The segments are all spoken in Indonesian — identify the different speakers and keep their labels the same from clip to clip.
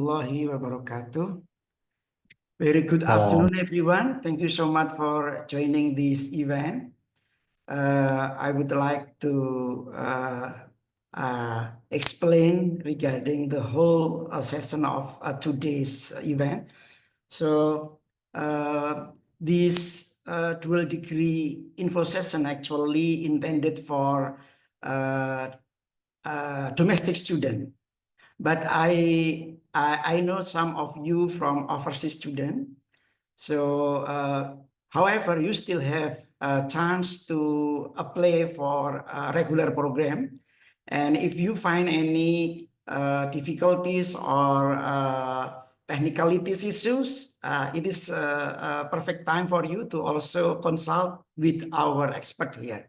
Speaker 1: warahmatullahi wabarakatuh. Very good
Speaker 2: Salam.
Speaker 1: afternoon, everyone. Thank you so much for joining this event. I would like to explain regarding the whole session of today's event. So this dual degree info session actually intended for domestic student. But I know some of you from overseas student. So, however, you still have a chance to apply for a regular program. And if you find any difficulties or technicalities issues, it is a perfect time for you to also consult with our expert here.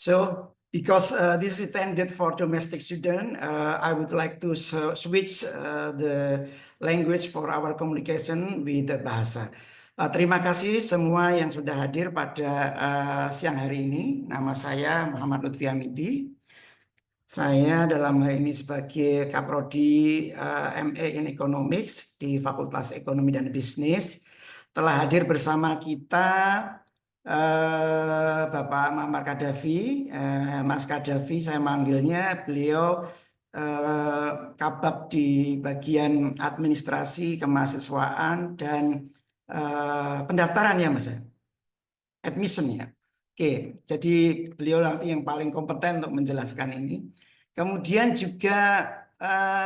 Speaker 1: So, because this is intended for domestic student, I would like to switch the language for our communication with the bahasa. Terima kasih semua yang sudah hadir pada siang hari ini. Nama saya Muhammad Lutfi Hamidi. Saya dalam hal ini sebagai Kaprodi MA in Economics di Fakultas Ekonomi dan Bisnis telah hadir bersama kita Bapak Muhammad Kadafi, Mas Kadafi saya manggilnya, beliau kabab di bagian administrasi kemahasiswaan dan pendaftaran ya Mas ya, admission ya. Oke, jadi beliau nanti yang paling kompeten untuk menjelaskan ini. Kemudian juga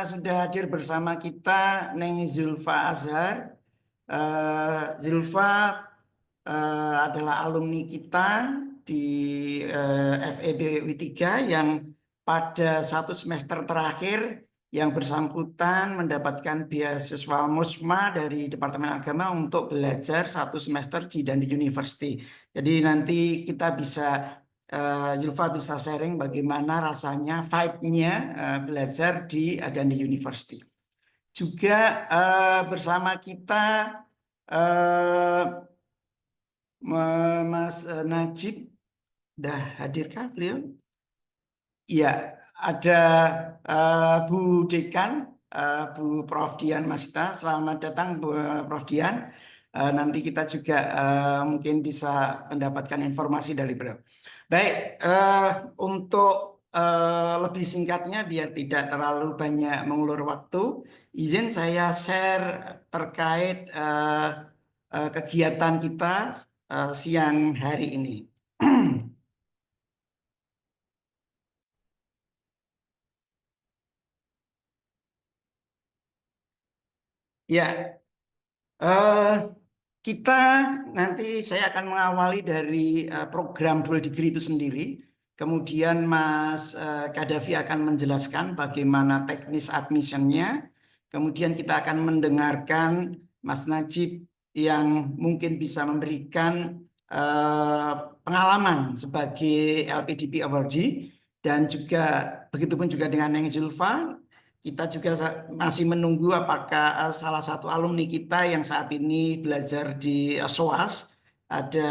Speaker 1: sudah hadir bersama kita Neng Zulfa Azhar. Zulfa adalah alumni kita di FEB W3 yang pada satu semester terakhir yang bersangkutan mendapatkan beasiswa MUSMA dari Departemen Agama untuk belajar satu semester di Dandi University. Jadi nanti kita bisa, Zulfa bisa sharing bagaimana rasanya vibe-nya belajar di Dandi University. Juga bersama kita Mas Najib, dah hadirkah beliau? Iya, ada Bu Dekan, Bu Prof. Dian Masita. Selamat datang Bu Prof. Dian. Nanti kita juga mungkin bisa mendapatkan informasi dari beliau. Baik, untuk lebih singkatnya biar tidak terlalu banyak mengulur waktu, izin saya share terkait kegiatan kita siang hari ini. Ya, kita nanti saya akan mengawali dari program dual degree itu sendiri. Kemudian Mas Kadafi akan menjelaskan bagaimana teknis admissionnya. Kemudian kita akan mendengarkan Mas Najib yang mungkin bisa memberikan pengalaman sebagai LPDP awardee. Dan juga begitupun juga dengan Neng Zulfa. Kita juga masih menunggu apakah salah satu alumni kita yang saat ini belajar di SOAS, ada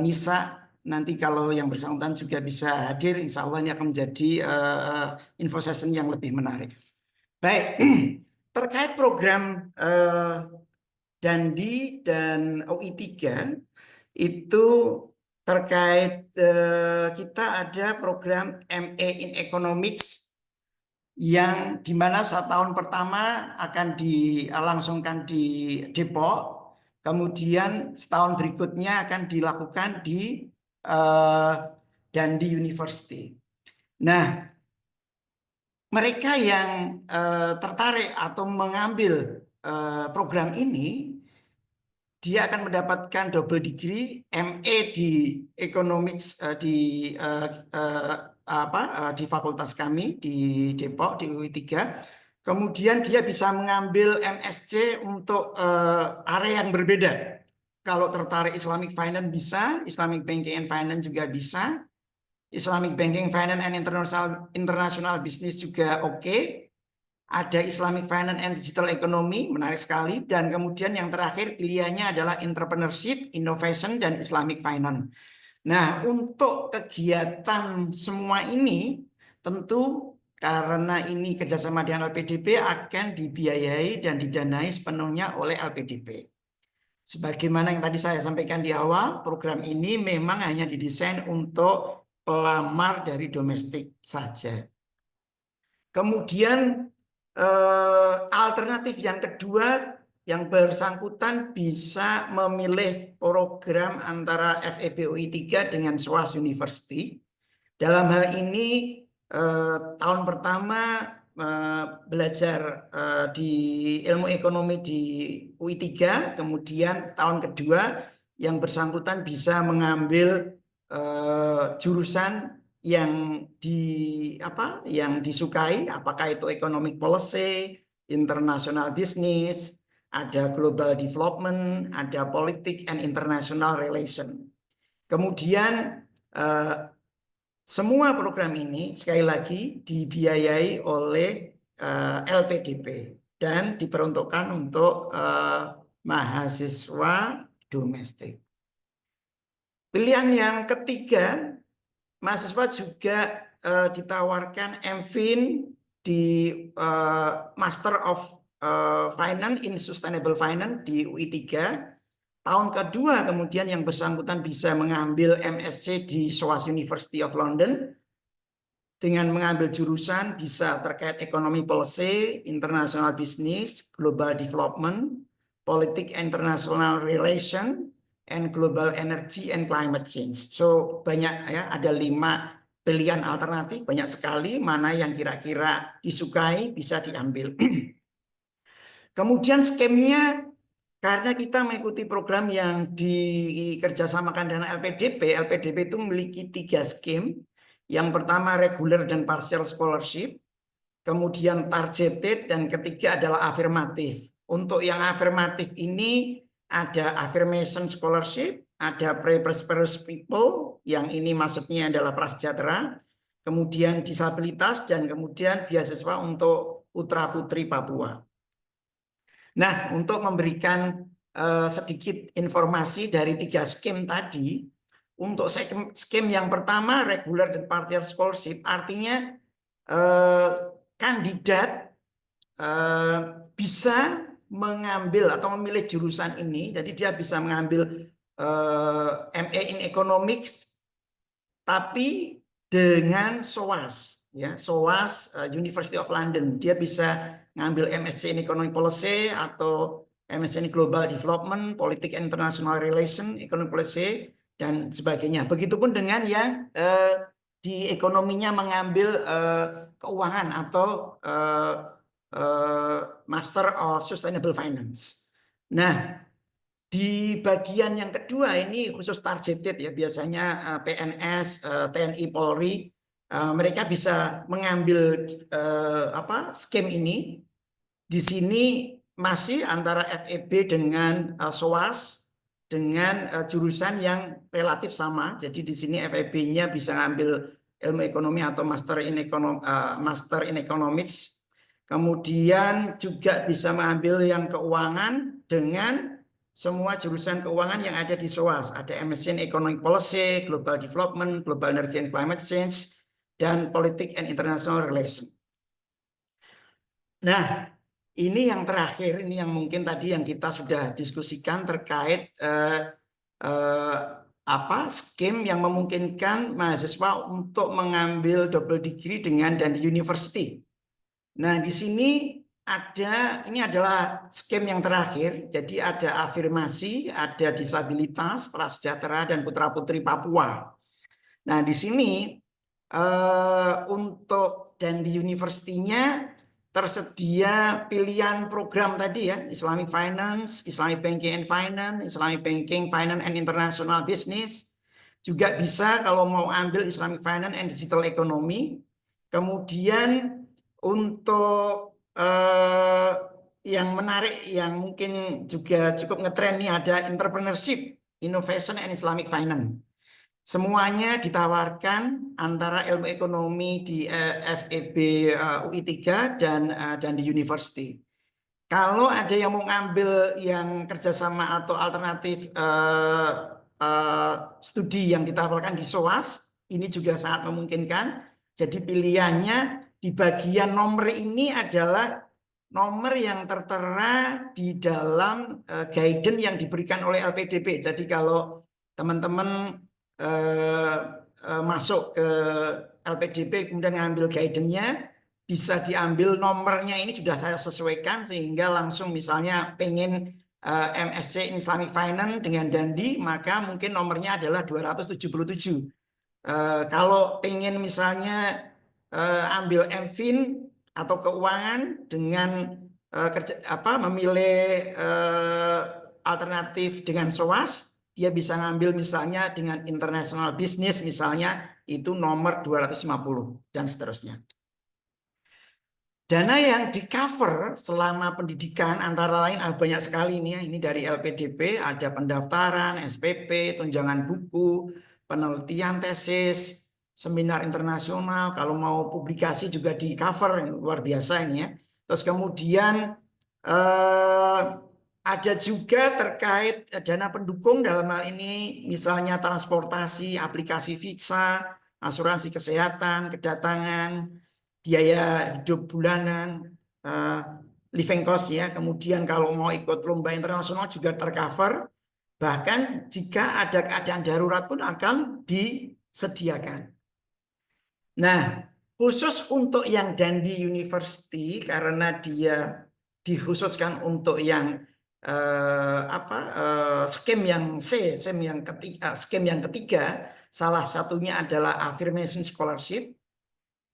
Speaker 1: Nisa, nanti kalau yang bersangkutan juga bisa hadir, insya Allah ini akan menjadi info session yang lebih menarik. Baik, terkait program Dandi dan UI3, itu terkait kita ada program MA in Economics yang dimana 1 tahun pertama akan dilangsungkan di Depok, kemudian setahun berikutnya akan dilakukan di Dandi University. Nah, mereka yang tertarik atau mengambil program ini, dia akan mendapatkan double degree MA di Economics di fakultas kami di Depok di UI3. Kemudian dia bisa mengambil MSc untuk area yang berbeda. Kalau tertarik Islamic Finance bisa, Islamic Banking and Finance juga bisa, Islamic Banking Finance and International Business juga oke. Ada Islamic Finance and Digital Economy, menarik sekali. Dan kemudian yang terakhir pilihannya adalah Entrepreneurship, Innovation, dan Islamic Finance. Nah, untuk kegiatan semua ini tentu karena ini kerjasama dengan LPDP akan dibiayai dan didanai sepenuhnya oleh LPDP. Sebagaimana yang tadi saya sampaikan di awal, program ini memang hanya didesain untuk pelamar dari domestik saja. Kemudian alternatif yang kedua, yang bersangkutan bisa memilih program antara FEB UI 3 dengan SOAS University. Dalam hal ini tahun pertama belajar di ilmu ekonomi di UI 3, kemudian tahun kedua yang bersangkutan bisa mengambil jurusan yang disukai, apakah itu economic policy, international business, ada global development, ada politik and international relation. Kemudian semua program ini sekali lagi dibiayai oleh LPDP dan diperuntukkan untuk mahasiswa domestik. Pilihan yang ketiga, mahasiswa juga ditawarkan MFin di Master of Finance in Sustainable Finance di UI 3. Tahun kedua kemudian yang bersangkutan bisa mengambil MSc di SOAS University of London dengan mengambil jurusan bisa terkait ekonomi policy, international business, global development, politik international relation, and global energy and climate change. So banyak ya, ada 5 pilihan alternatif, banyak sekali mana yang kira-kira disukai bisa diambil. Kemudian skemnya, karena kita mengikuti program yang dikerjasamakan dengan LPDP, LPDP itu memiliki 3 skim. Yang pertama regular dan partial scholarship, kemudian targeted, dan ketiga adalah afirmatif. Untuk yang afirmatif ini ada affirmation scholarship, ada pre-prosperous people, yang ini maksudnya adalah prasejahtera, kemudian disabilitas, dan kemudian beasiswa untuk putra-putri Papua. Nah, untuk memberikan sedikit informasi dari 3 skim tadi, untuk skim yang pertama regular dan partial scholarship, artinya kandidat bisa mengambil atau memilih jurusan ini, jadi dia bisa mengambil MA in Economics, tapi dengan SOAS, ya SOAS University of London, dia bisa ngambil MSc in Economic Policy atau MSc in Global Development, Politik International Relation, Economic Policy, dan sebagainya. Begitupun dengan yang di ekonominya mengambil keuangan atau Master of Sustainable Finance. Nah, di bagian yang kedua ini khusus targeted ya, biasanya PNS, TNI, Polri, mereka bisa mengambil skim ini. Di sini masih antara FEB dengan SOAS dengan jurusan yang relatif sama. Jadi di sini FEB-nya bisa ngambil ilmu ekonomi atau Master in Economics. Kemudian juga bisa mengambil yang keuangan dengan semua jurusan keuangan yang ada di SOAS. Ada MSc in Economic Policy, Global Development, Global Energy and Climate Change, dan Politik and International Relation. Nah, ini yang terakhir, ini yang mungkin tadi yang kita sudah diskusikan terkait skim yang memungkinkan mahasiswa untuk mengambil double degree dengan dan di university. Nah, di sini ini adalah skim yang terakhir. Jadi ada afirmasi, ada disabilitas, prasejahtera, dan putra-putri Papua. Nah, di sini untuk dan di universitinya tersedia pilihan program tadi ya, Islamic Finance, Islamic Banking and Finance, Islamic Banking, Finance and International Business. Juga bisa kalau mau ambil Islamic Finance and Digital Economy. Kemudian untuk yang menarik, yang mungkin juga cukup ngetren nih, ada Entrepreneurship, Innovation and Islamic Finance. Semuanya ditawarkan antara ilmu ekonomi di FEB UI 3 dan di university. Kalau ada yang mau ngambil yang kerjasama atau alternatif studi yang ditawarkan di SOAS, ini juga sangat memungkinkan. Jadi pilihannya di bagian nomor ini adalah nomor yang tertera di dalam guidance yang diberikan oleh LPDP. Jadi kalau teman-teman masuk ke LPDP kemudian ngambil guidance-nya, bisa diambil nomornya ini sudah saya sesuaikan sehingga langsung misalnya pengen MSc Islamic Finance dengan Dandi, maka mungkin nomornya adalah 277. Kalau pengen misalnya ambil MFin atau keuangan dengan memilih alternatif dengan SOAS, dia bisa ngambil misalnya dengan International Business misalnya itu nomor 250 dan seterusnya. Dana yang di cover selama pendidikan antara lain banyak sekali ini ya. Ini dari LPDP ada pendaftaran, SPP, tunjangan buku, penelitian tesis, seminar internasional. Kalau mau publikasi juga di cover, luar biasa ini ya. Terus kemudian ada juga terkait dana pendukung dalam hal ini misalnya transportasi, aplikasi visa, asuransi kesehatan, kedatangan, biaya hidup bulanan, living cost ya. Kemudian kalau mau ikut lomba internasional juga tercover. Bahkan jika ada keadaan darurat pun akan disediakan. Nah, khusus untuk yang Dandi University karena dia dikhususkan untuk yang skema yang C, skema yang ketiga, salah satunya adalah affirmation scholarship,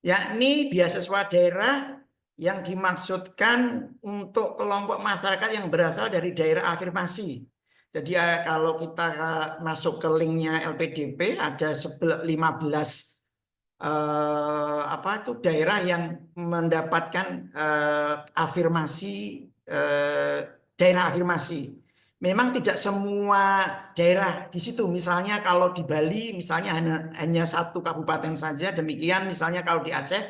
Speaker 1: yakni beasiswa daerah yang dimaksudkan untuk kelompok masyarakat yang berasal dari daerah afirmasi. Jadi kalau kita masuk ke linknya LPDP ada 15 daerah yang mendapatkan afirmasi, daerah afirmasi. Memang tidak semua daerah di situ. Misalnya kalau di Bali, misalnya hanya satu kabupaten saja. Demikian misalnya kalau di Aceh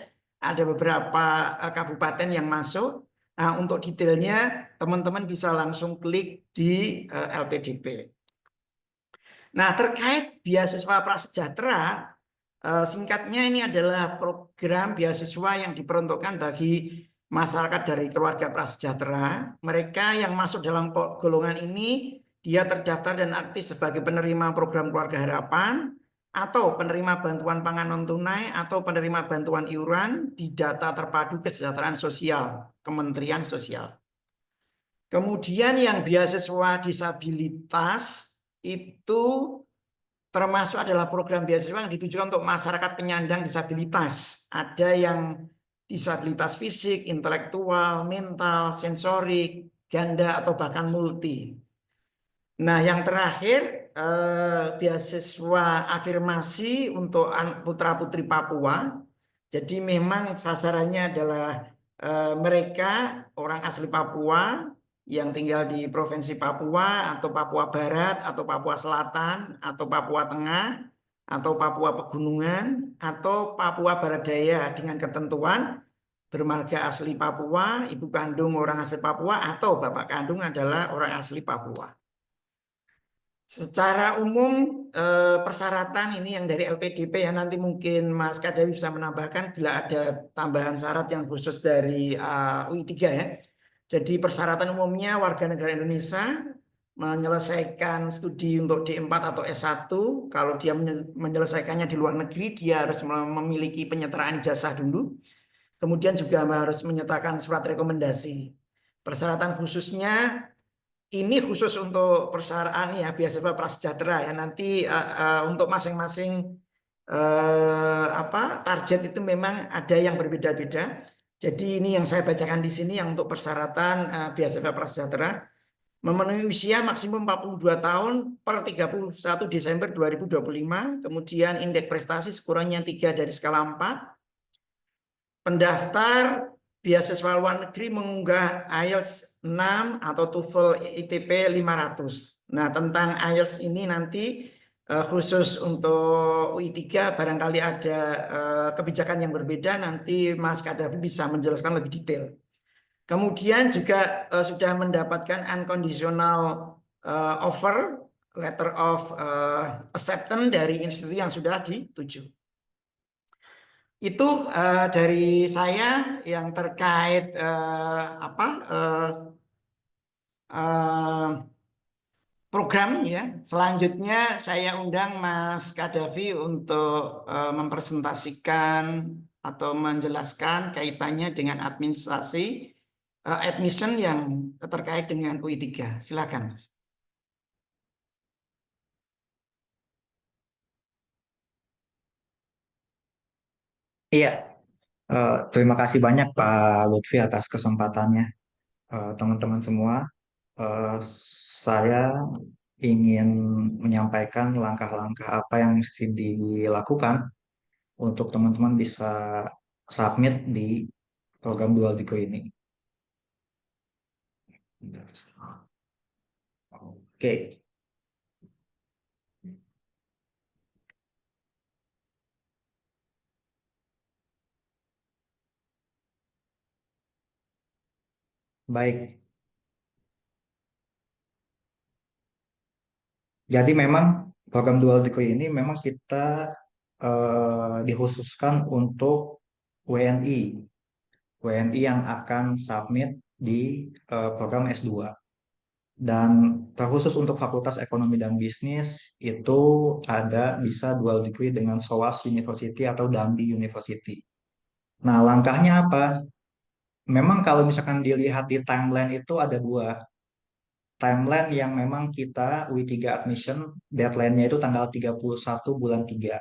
Speaker 1: ada beberapa kabupaten yang masuk. Nah, untuk detailnya teman-teman bisa langsung klik di LPDP. Nah, terkait beasiswa prasejahtera, singkatnya ini adalah program beasiswa yang diperuntukkan bagi masyarakat dari keluarga prasejahtera. Mereka yang masuk dalam golongan ini, dia terdaftar dan aktif sebagai penerima program Keluarga Harapan, atau penerima bantuan pangan non-tunai, atau penerima bantuan iuran di data terpadu kesejahteraan sosial, Kementerian Sosial. Kemudian yang beasiswa disabilitas itu termasuk adalah program beasiswa yang ditujukan untuk masyarakat penyandang disabilitas. Ada yang disabilitas fisik, intelektual, mental, sensorik, ganda, atau bahkan multi. Nah, yang terakhir, beasiswa afirmasi untuk putra-putri Papua. Jadi memang sasarannya adalah mereka orang asli Papua yang tinggal di Provinsi Papua atau Papua Barat atau Papua Selatan atau Papua Tengah atau Papua Pegunungan atau Papua Barat Daya dengan ketentuan bermarga asli Papua, ibu kandung orang asli Papua atau bapak kandung adalah orang asli Papua. Secara umum persyaratan ini yang dari LPDP ya, nanti mungkin Mas Kadawi bisa menambahkan bila ada tambahan syarat yang khusus dari UI 3 ya. Jadi persyaratan umumnya warga negara Indonesia menyelesaikan studi untuk D4 atau S1. Kalau dia menyelesaikannya di luar negeri, dia harus memiliki penyetaraan ijazah dulu. Kemudian juga harus menyertakan surat rekomendasi. Persyaratan khususnya ini khusus untuk persyaratan ya beasiswa prasejahtera ya. Nanti untuk masing-masing target itu memang ada yang berbeda-beda. Jadi ini yang saya bacakan di sini yang untuk persyaratan beasiswa prasejahtera, memenuhi usia maksimum 42 tahun per 31 Desember 2025, kemudian indeks prestasi sekurangnya 3 dari skala 4. Pendaftar beasiswa luar negeri mengunggah IELTS 6 atau TOEFL ITP 500. Nah, tentang IELTS ini nanti khusus untuk UI 3 barangkali ada kebijakan yang berbeda, nanti Mas Kadafi bisa menjelaskan lebih detail. Kemudian juga sudah mendapatkan unconditional offer, letter of acceptance dari institusi yang sudah dituju. Itu dari saya yang terkait apa eh, program ya. Selanjutnya saya undang Mas Kadafi untuk mempresentasikan atau menjelaskan kaitannya dengan administrasi admission yang terkait dengan UI3. Silakan, Mas.
Speaker 2: Iya, terima kasih banyak Pak Lutfi atas kesempatannya. Teman-teman semua, eh, saya ingin menyampaikan langkah-langkah apa yang mesti dilakukan untuk teman-teman bisa submit di program Dual Degree ini. Oke, baik. Jadi memang program Dual Degree ini memang kita dikhususkan untuk WNI, WNI yang akan submit di program S2. Dan terkhusus untuk Fakultas Ekonomi dan Bisnis itu ada bisa dual degree dengan SOAS University atau Dundee University. Nah, langkahnya apa? Memang kalau misalkan dilihat di timeline itu ada dua. Timeline yang memang kita W3 admission deadline-nya itu tanggal 31 bulan 3.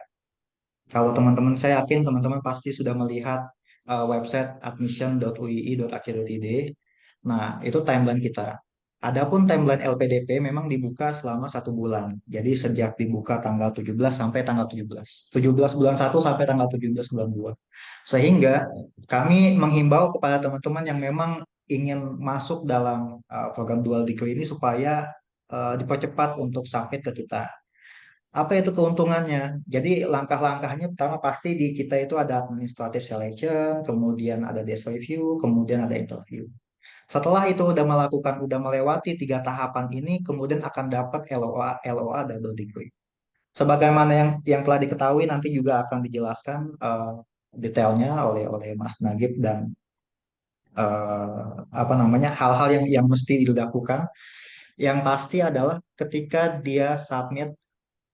Speaker 2: Kalau teman-teman, saya yakin teman-teman pasti sudah melihat website admission.uii.ac.id. Nah, itu timeline kita. Adapun timeline LPDP memang dibuka selama 1 bulan. Jadi sejak dibuka tanggal 17 sampai tanggal 17. 17 bulan 1 sampai tanggal 17 bulan 2. Sehingga kami menghimbau kepada teman-teman yang memang ingin masuk dalam program dual degree ini supaya dipercepat untuk submit ke kita. Apa itu keuntungannya? Jadi langkah-langkahnya pertama pasti di kita itu ada administrative selection, kemudian ada desk review, kemudian ada interview. Setelah itu udah melewati 3 tahapan ini, kemudian akan dapat LOA double degree. Sebagaimana yang telah diketahui nanti juga akan dijelaskan detailnya oleh Mas Nagib dan apa namanya hal-hal yang mesti dilakukan. Yang pasti adalah ketika dia submit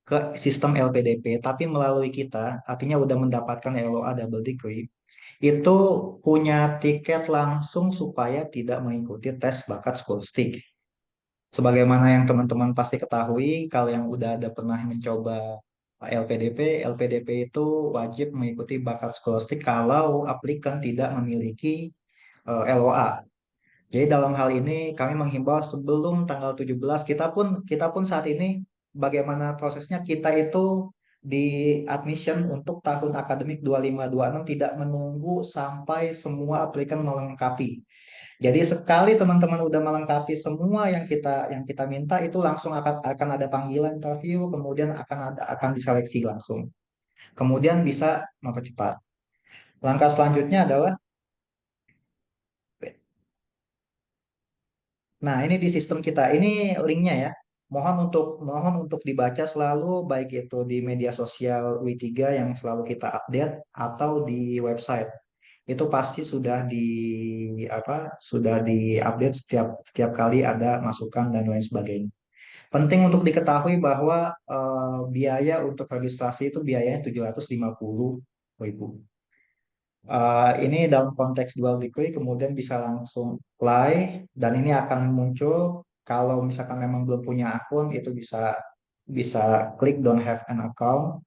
Speaker 2: ke sistem LPDP, tapi melalui kita, artinya udah mendapatkan LOA double degree, itu punya tiket langsung supaya tidak mengikuti tes bakat scholastik. Sebagaimana yang teman-teman pasti ketahui, kalau yang udah ada pernah mencoba LPDP, LPDP itu wajib mengikuti bakat scholastik kalau aplikan tidak memiliki LOA. Jadi dalam hal ini kami menghimbau sebelum tanggal 17 kita pun saat ini bagaimana prosesnya kita itu di admission untuk tahun akademik 2526 tidak menunggu sampai semua aplikan melengkapi. Jadi sekali teman-teman udah melengkapi semua yang kita minta itu langsung akan ada panggilan interview, kemudian akan diseleksi langsung. Kemudian bisa mempercepat. Langkah selanjutnya adalah nah, ini di sistem kita. Ini linknya ya. Mohon untuk dibaca selalu baik itu di media sosial W3 yang selalu kita update atau di website. Itu pasti sudah diupdate setiap kali ada masukan dan lain sebagainya. Penting untuk diketahui bahwa biaya untuk registrasi itu biayanya 750.000. Ini dalam konteks dual degree kemudian bisa langsung apply dan ini akan muncul kalau misalkan memang belum punya akun itu bisa bisa klik don't have an account.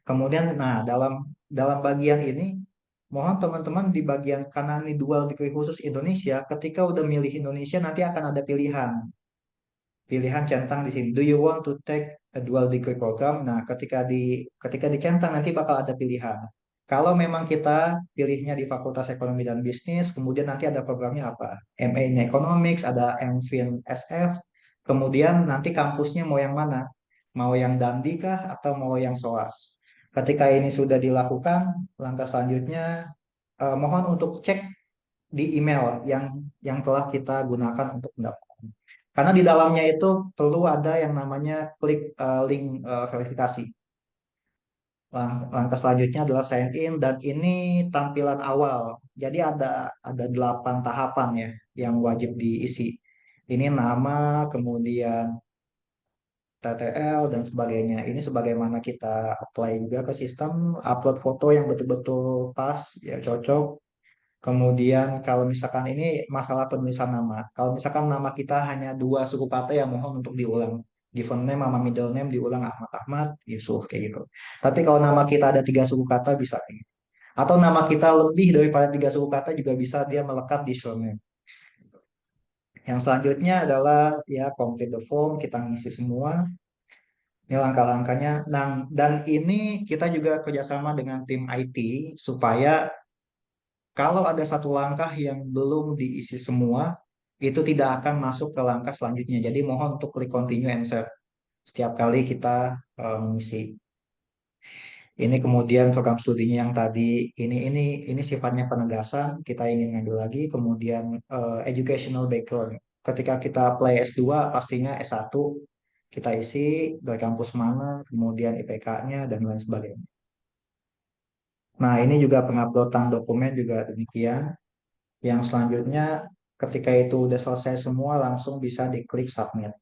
Speaker 2: Kemudian nah dalam bagian ini mohon teman-teman di bagian kanan ini dual degree khusus Indonesia ketika udah milih Indonesia nanti akan ada pilihan centang di sini. Do you want to take a dual degree program? Nah, ketika dicentang nanti bakal ada pilihan. Kalau memang kita pilihnya di Fakultas Ekonomi dan Bisnis, kemudian nanti ada programnya apa? MA in Economics, ada MFin SF, kemudian nanti kampusnya mau yang mana? Mau yang Dandi kah atau mau yang SOAS? Ketika ini sudah dilakukan, langkah selanjutnya mohon untuk cek di email yang telah kita gunakan untuk mendapatkan. Karena di dalamnya itu perlu ada yang namanya klik link verifikasi. Langkah selanjutnya adalah sign in dan ini tampilan awal. Jadi ada 8 tahapan ya yang wajib diisi. Ini nama, kemudian TTL dan sebagainya. Ini sebagaimana kita apply juga ke sistem, upload foto yang betul-betul pas, ya cocok. Kemudian kalau misalkan ini masalah penulisan nama. Kalau misalkan nama kita hanya 2 suku kata ya mohon untuk diulang. Given name sama middle name diulang Ahmad Ahmad, Yusuf kayak gitu. Tapi kalau nama kita ada 3 suku kata bisa. Atau nama kita lebih daripada 3 suku kata juga bisa dia melekat di surname. Yang selanjutnya adalah ya complete the form, kita ngisi semua. Ini langkah-langkahnya. Dan ini kita juga kerjasama dengan tim IT supaya kalau ada satu langkah yang belum diisi semua, itu tidak akan masuk ke langkah selanjutnya. Jadi mohon untuk klik continue and save setiap kali kita mengisi. Ini kemudian program studinya yang tadi ini sifatnya penegasan, kita ingin ngambil lagi, kemudian educational background. Ketika kita apply S2 pastinya S1 kita isi dari kampus mana, kemudian IPK-nya dan lain sebagainya. Nah, ini juga penguploadan dokumen juga demikian. Yang selanjutnya ketika itu udah selesai semua langsung bisa diklik submit.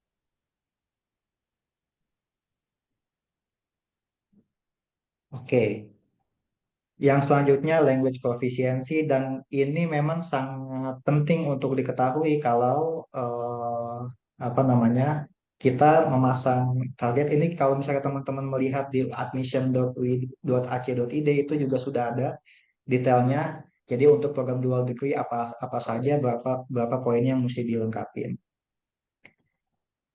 Speaker 2: Oke. Yang selanjutnya language proficiency dan ini memang sangat penting untuk diketahui kalau apa namanya kita memasang target ini kalau misalnya teman-teman melihat di admission.ac.id itu juga sudah ada detailnya. Jadi untuk program dual degree apa apa saja berapa berapa poin yang mesti dilengkapi.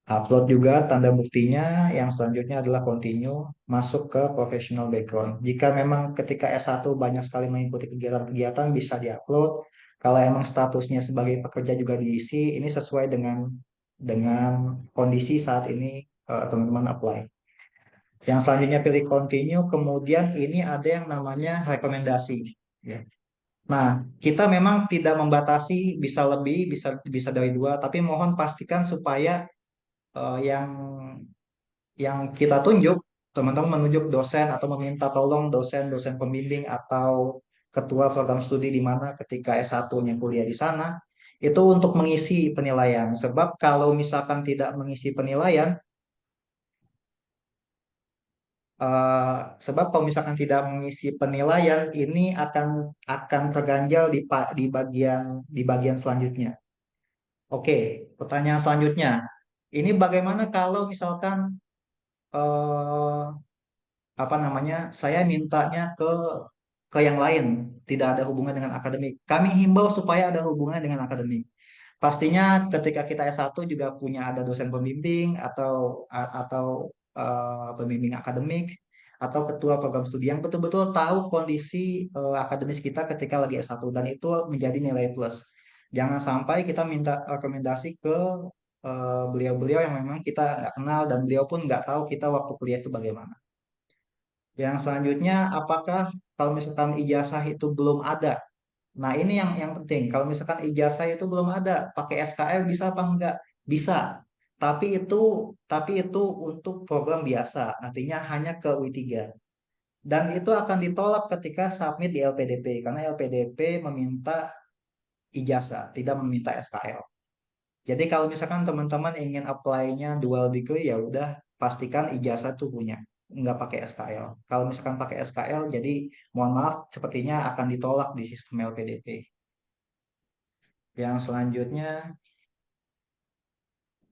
Speaker 2: Upload juga tanda buktinya, yang selanjutnya adalah continue, masuk ke professional background. Jika memang ketika S1 banyak sekali mengikuti kegiatan-kegiatan, bisa diupload. Kalau emang statusnya sebagai pekerja juga diisi, ini sesuai dengan kondisi saat ini teman-teman apply. Yang selanjutnya pilih continue, kemudian ini ada yang namanya rekomendasi. Ya. Nah, kita memang tidak membatasi bisa lebih, bisa bisa dari 2, tapi mohon pastikan supaya yang kita tunjuk, teman-teman menunjuk dosen atau meminta tolong dosen-dosen pembimbing atau ketua program studi di mana ketika S1-nya kuliah di sana, itu untuk mengisi penilaian. Sebab kalau misalkan tidak mengisi penilaian, sebab kalau misalkan tidak mengisi penilaian, ini akan terganjal di bagian selanjutnya. Oke, pertanyaan selanjutnya. Ini bagaimana kalau misalkan eh, apa namanya saya mintanya ke yang lain tidak ada hubungan dengan akademik, kami himbau supaya ada hubungan dengan akademik. Pastinya ketika kita S1 juga punya ada dosen pembimbing atau pembimbing akademik atau ketua program studi yang betul-betul tahu kondisi akademis kita ketika lagi S1 dan itu menjadi nilai plus. Jangan sampai kita minta rekomendasi ke beliau-beliau yang memang kita nggak kenal dan beliau pun nggak tahu kita waktu kuliah itu bagaimana. Yang selanjutnya, apakah kalau misalkan ijazah itu belum ada? Nah, ini yang penting. Kalau misalkan ijazah itu belum ada, pakai SKL bisa apa enggak? Bisa. Tapi itu tapi itu untuk program biasa, artinya hanya ke UI3. Dan itu akan ditolak ketika submit di LPDP karena LPDP meminta ijazah, tidak meminta SKL. Jadi kalau misalkan teman-teman ingin apply-nya dual degree ya udah pastikan ijazah tuh punya, nggak pakai SKL. Kalau misalkan pakai SKL, jadi mohon maaf sepertinya akan ditolak di sistem LPDP. Yang selanjutnya,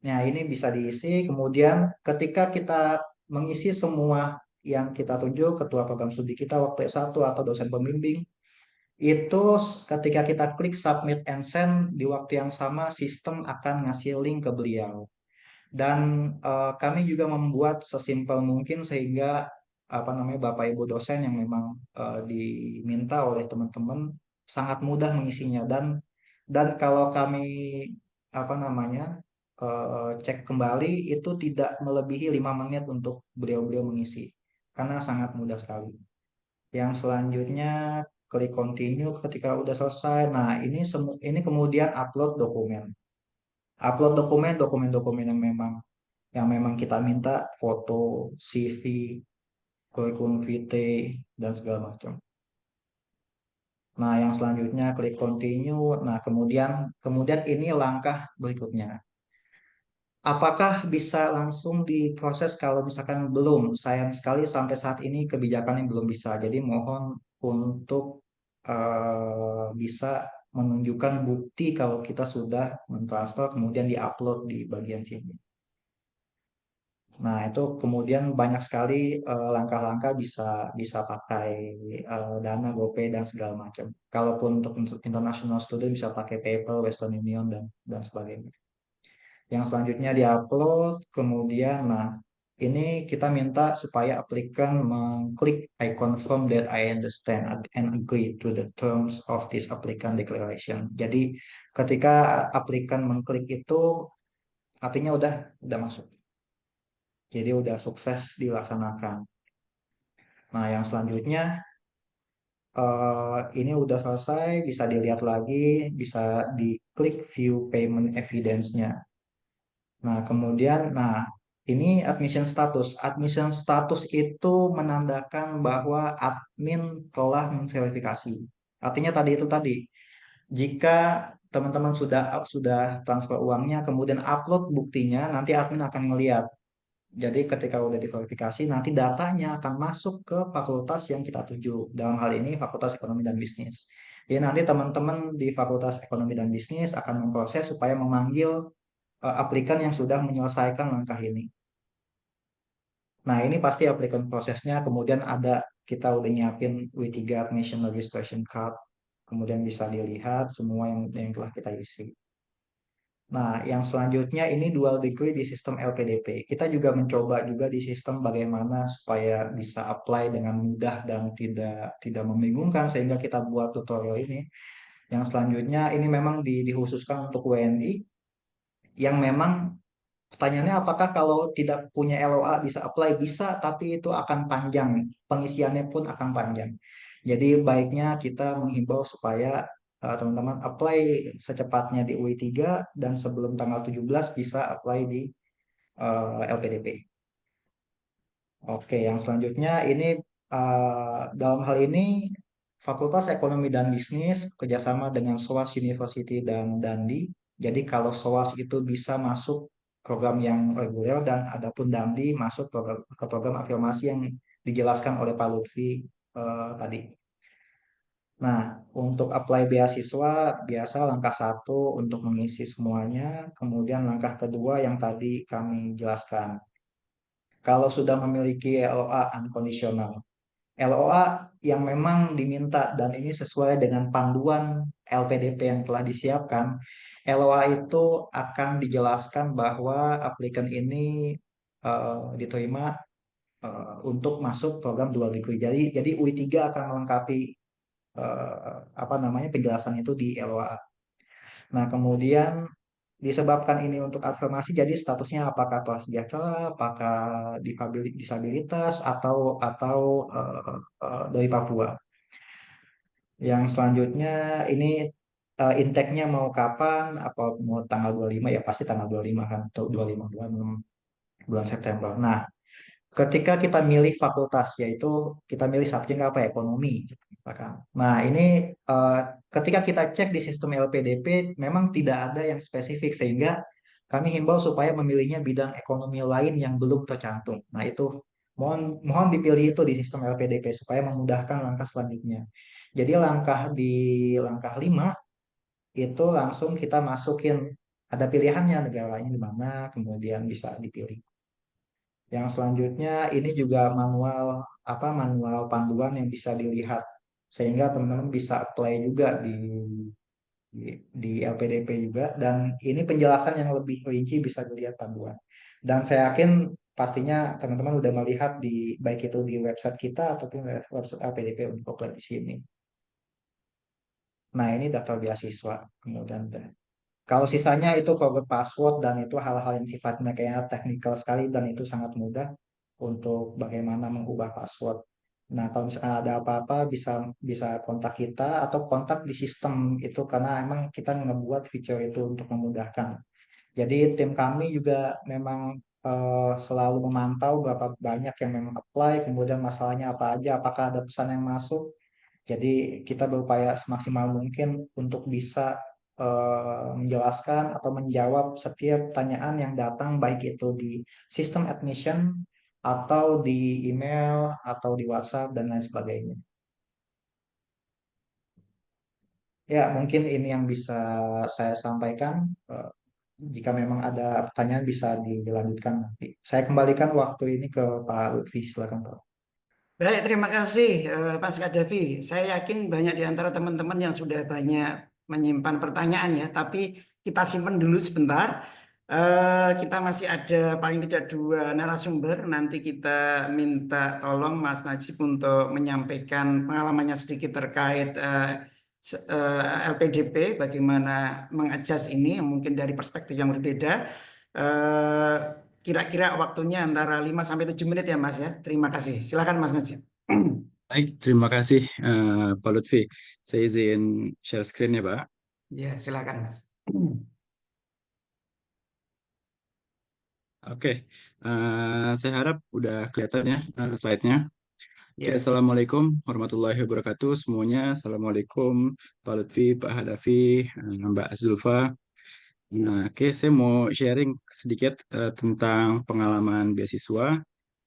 Speaker 2: nah ini bisa diisi. Kemudian ketika kita mengisi semua yang kita tunjuk, ketua program studi kita waktu S1 atau dosen pembimbing, itu ketika kita klik submit and send di waktu yang sama sistem akan ngasih link ke beliau. Dan kami juga membuat sesimpel mungkin sehingga apa namanya Bapak Ibu dosen yang memang diminta oleh teman-teman sangat mudah mengisinya dan kalau kami apa namanya cek kembali itu tidak melebihi 5 menit untuk beliau-beliau mengisi karena sangat mudah sekali. Yang selanjutnya klik continue ketika udah selesai. Nah, ini kemudian upload dokumen. Upload dokumen-dokumen yang memang kita minta foto, CV, kurikulum vitae, dan segala macam. Nah, yang selanjutnya klik continue. Nah, kemudian ini langkah berikutnya. Apakah bisa langsung diproses? Kalau misalkan belum, sayang sekali sampai saat ini kebijakannya belum bisa. Jadi mohon untuk bisa menunjukkan bukti kalau kita sudah mentransfer kemudian diupload di bagian sini. Nah, itu kemudian banyak sekali langkah-langkah bisa bisa pakai Dana, GoPay dan segala macam. Kalaupun untuk international student bisa pakai PayPal, Western Union dan sebagainya. Yang selanjutnya diupload, kemudian nah ini kita minta supaya aplikan mengklik I confirm that I understand and agree to the terms of this applicant declaration. Jadi ketika aplikan mengklik itu artinya udah masuk. Jadi udah sukses dilaksanakan. Nah, yang selanjutnya ini udah selesai, bisa dilihat lagi, bisa diklik view payment evidence-nya. Nah, kemudian, ini admission status. Admission status itu menandakan bahwa admin telah memverifikasi. Artinya tadi, jika teman-teman sudah transfer uangnya, kemudian upload buktinya, nanti admin akan melihat. Jadi ketika udah diverifikasi, nanti datanya akan masuk ke fakultas yang kita tuju. Dalam hal ini Fakultas Ekonomi dan Bisnis. Jadi nanti teman-teman di Fakultas Ekonomi dan Bisnis akan memproses supaya memanggil aplikan yang sudah menyelesaikan langkah ini. Nah, ini pasti aplikan prosesnya, kemudian kita udah nyiapin W3 Admission Registration Card, kemudian bisa dilihat semua yang telah kita isi. Nah, yang selanjutnya ini dual degree di sistem LPDP. Kita juga mencoba juga di sistem bagaimana supaya bisa apply dengan mudah dan tidak membingungkan sehingga kita buat tutorial ini. Yang selanjutnya ini memang dikhususkan untuk WNI yang memang pertanyaannya apakah kalau tidak punya LOA bisa apply? Bisa, tapi itu akan panjang. Pengisiannya pun akan panjang. Jadi baiknya kita menghimbau supaya teman-teman apply secepatnya di UI3 dan sebelum tanggal 17 bisa apply di LPDP. Oke, yang selanjutnya ini dalam hal ini Fakultas Ekonomi dan Bisnis kerjasama dengan SOAS University dan Dandi. Jadi kalau SOAS itu bisa masuk program yang reguler dan adapun Dandi masuk ke program afirmasi yang dijelaskan oleh Pak Lutfi tadi. Nah, untuk apply beasiswa biasa langkah satu untuk mengisi semuanya, kemudian langkah kedua yang tadi kami jelaskan. Kalau sudah memiliki LOA unconditional, LOA yang memang diminta dan ini sesuai dengan panduan LPDP yang telah disiapkan, LOA itu akan dijelaskan bahwa aplikan ini diterima untuk masuk program dual degree. Jadi UI3 akan melengkapi apa namanya penjelasan itu di LOA. Nah, kemudian disebabkan ini untuk afirmasi, jadi statusnya apakah prasejahtera, apakah disabilitas atau dari Papua. Yang selanjutnya ini intake-nya mau kapan? Apa mau tanggal 25? Ya pasti tanggal 25 kan, atau 25 bulan September. Nah, ketika kita milih fakultas, yaitu kita milih subjek apa? Ekonomi, gitu, misalkan. Nah, ini eh, ketika kita cek di sistem LPDP, memang tidak ada yang spesifik, sehingga kami himbau supaya memilihnya bidang ekonomi lain yang belum tercantum. Nah, itu mohon mohon dipilih itu di sistem LPDP supaya memudahkan langkah selanjutnya. Jadi langkah 5 itu langsung kita masukin ada pilihannya negaranya di mana, kemudian bisa dipilih. Yang selanjutnya ini juga manual panduan yang bisa dilihat sehingga teman-teman bisa apply juga di LPDP juga dan ini penjelasan yang lebih rinci bisa dilihat panduan. Dan saya yakin pastinya teman-teman udah melihat baik itu di website kita ataupun website LPDP untuk apply di sini. Nah, ini daftar beasiswa. Kemudian kalau sisanya itu forgot password dan itu hal-hal yang sifatnya kayak technical sekali dan itu sangat mudah untuk bagaimana mengubah password. Nah, kalau misalkan ada apa-apa bisa bisa kontak kita atau kontak di sistem itu karena emang kita ngebuat fitur itu untuk memudahkan. Jadi tim kami juga memang selalu memantau berapa banyak yang memang apply, kemudian masalahnya apa aja, apakah ada pesan yang masuk. Jadi kita berupaya semaksimal mungkin untuk bisa menjelaskan atau menjawab setiap pertanyaan yang datang, baik itu di sistem admission atau di email atau di WhatsApp dan lain sebagainya. Ya, mungkin ini yang bisa saya sampaikan. Jika memang ada pertanyaan bisa dilanjutkan nanti. Saya kembalikan waktu ini ke Pak Lutfi, silakan Pak.
Speaker 1: Baik, terima kasih Mas Kadafi. Saya yakin banyak di antara teman-teman yang sudah banyak menyimpan pertanyaan ya, tapi kita simpan dulu sebentar. Kita masih ada paling tidak dua narasumber. Nanti kita minta tolong Mas Najib untuk menyampaikan pengalamannya sedikit terkait LPDP, bagaimana mengadjust ini, mungkin dari perspektif yang berbeda. Eh, Kira-kira waktunya antara 5 sampai 7 menit ya Mas ya. Terima kasih. Silakan Mas Najib.
Speaker 3: Baik, terima kasih Pak Lutfi. Saya izin share screen ya, Pak.
Speaker 1: Ya, silakan Mas.
Speaker 3: Oke, saya harap udah kelihatan ya slide-nya. Oke,
Speaker 1: Ya.
Speaker 3: Assalamualaikum warahmatullahi wabarakatuh semuanya. Assalamualaikum Pak Lutfi, Pak Hadafi, Mbak Zulfa. Nah, oke, saya mau sharing sedikit tentang pengalaman beasiswa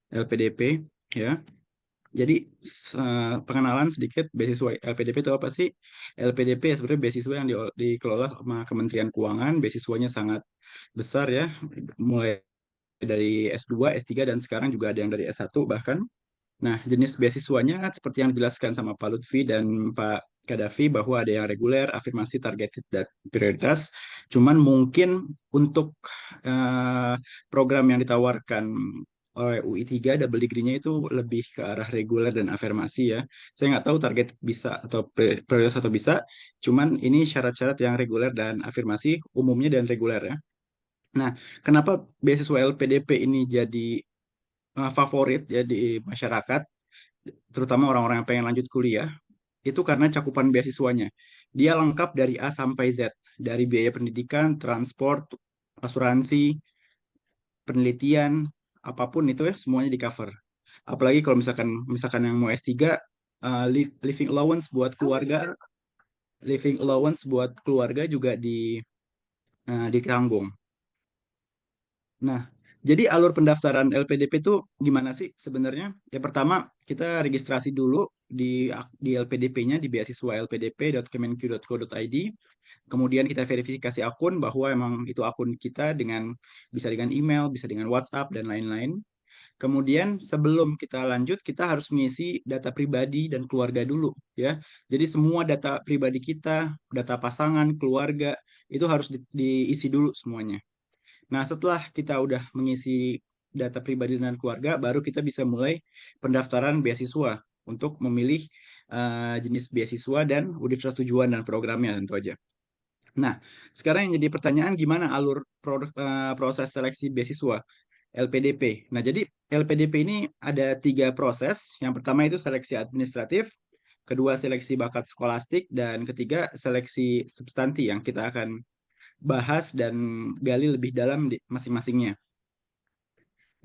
Speaker 3: LPDP ya. Jadi pengenalan sedikit beasiswa LPDP itu apa sih? LPDP ya sebenarnya beasiswa yang dikelola sama Kementerian Keuangan. Beasiswanya sangat besar ya, mulai dari S2, S3 dan sekarang juga ada yang dari S1 bahkan. Nah, jenis beasiswanya seperti yang dijelaskan sama Pak Lutfi dan Pak Kadafi bahwa ada yang reguler, afirmasi, targeted, dan prioritas. Cuman mungkin untuk eh, program yang ditawarkan oleh UI 3 double degree-nya itu lebih ke arah reguler dan afirmasi ya. Saya nggak tahu target bisa atau prioritas atau bisa. Cuman ini syarat-syarat yang reguler dan afirmasi umumnya dan reguler ya. Nah, kenapa beasiswa LPDP ini jadi favorit ya di masyarakat, terutama orang-orang yang pengen lanjut kuliah, itu karena cakupan beasiswanya. Dia lengkap dari A sampai Z, dari biaya pendidikan, transport, asuransi, penelitian, apapun itu ya semuanya di cover. Apalagi kalau misalkan yang mau S3, living allowance buat keluarga, living allowance buat keluarga juga ditanggung. Nah, jadi alur pendaftaran LPDP itu gimana sih sebenarnya? Ya pertama, kita registrasi dulu di LPDP-nya di beasiswa lpdp.kemenq.go.id. Kemudian kita verifikasi akun bahwa emang itu akun kita bisa dengan email, bisa dengan WhatsApp dan lain-lain. Kemudian sebelum kita lanjut, kita harus mengisi data pribadi dan keluarga dulu ya. Jadi semua data pribadi kita, data pasangan, keluarga itu harus diisi dulu semuanya. Nah, setelah kita udah mengisi data pribadi dan keluarga, baru kita bisa mulai pendaftaran beasiswa untuk memilih jenis beasiswa dan universitas tujuan dan programnya tentu aja. Nah, sekarang yang jadi pertanyaan gimana alur proses seleksi beasiswa LPDP. Nah, jadi LPDP ini ada 3 proses. Yang pertama itu seleksi administratif, kedua seleksi bakat skolastik, dan ketiga seleksi substansi yang kita akan bahas dan gali lebih dalam di masing-masingnya.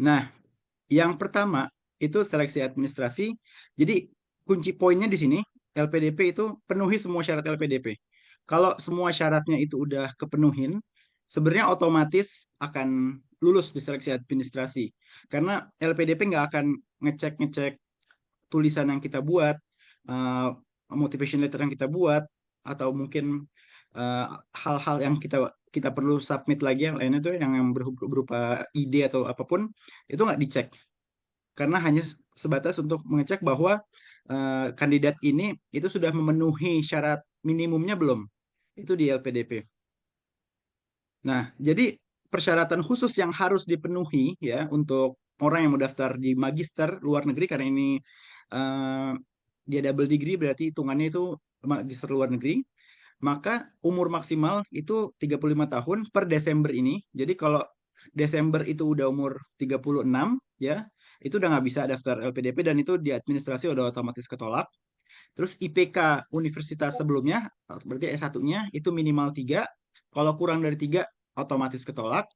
Speaker 3: Nah, yang pertama itu seleksi administrasi. Jadi kunci poinnya di sini LPDP itu penuhi semua syarat LPDP. Kalau semua syaratnya itu udah kepenuhin, sebenarnya otomatis akan lulus di seleksi administrasi. Karena LPDP nggak akan ngecek-ngecek tulisan yang kita buat, uh, motivation letter yang kita buat, atau mungkin uh, hal-hal yang kita perlu submit lagi yang lainnya tuh yang berupa ide atau apapun itu nggak dicek karena hanya sebatas untuk mengecek bahwa kandidat ini itu sudah memenuhi syarat minimumnya belum itu di LPDP. Nah, jadi persyaratan khusus yang harus dipenuhi ya untuk orang yang mau daftar di magister luar negeri karena ini eh, dia double degree berarti hitungannya itu magister luar negeri, maka umur maksimal itu 35 tahun per Desember ini. Jadi kalau Desember itu udah umur 36 ya, itu udah nggak bisa daftar LPDP dan itu di administrasi udah otomatis ketolak. Terus IPK universitas sebelumnya, berarti S1-nya itu minimal 3. Kalau kurang dari 3, otomatis ketolak.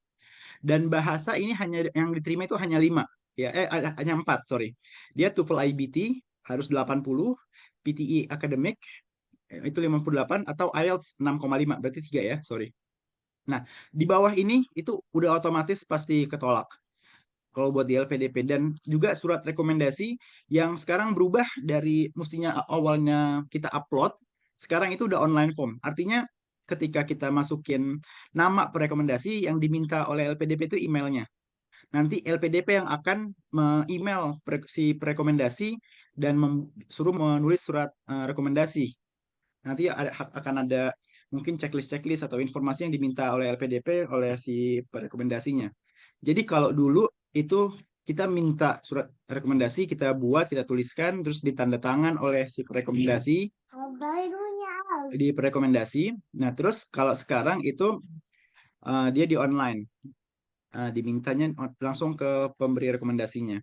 Speaker 3: Dan bahasa ini hanya yang diterima itu hanya 5 ya, hanya 4, sorry. Dia TOEFL IBT harus 80, PTE Academic itu 58 atau IELTS 6,5, berarti 3 ya, sorry. Nah, di bawah ini itu udah otomatis pasti ketolak kalau buat di LPDP, dan juga surat rekomendasi yang sekarang berubah dari mestinya awalnya kita upload, sekarang itu udah online form. Artinya ketika kita masukin nama perekomendasi, yang diminta oleh LPDP itu emailnya. Nanti LPDP yang akan email si perekomendasi dan suruh menulis surat rekomendasi. Nanti akan ada mungkin checklist atau informasi yang diminta oleh LPDP oleh si perekomendasinya. Jadi kalau dulu itu kita minta surat rekomendasi, kita buat, kita tuliskan, terus ditanda tangan oleh si perekomendasi di perekomendasi. Nah, terus kalau sekarang itu dia di online, dimintanya langsung ke pemberi rekomendasinya.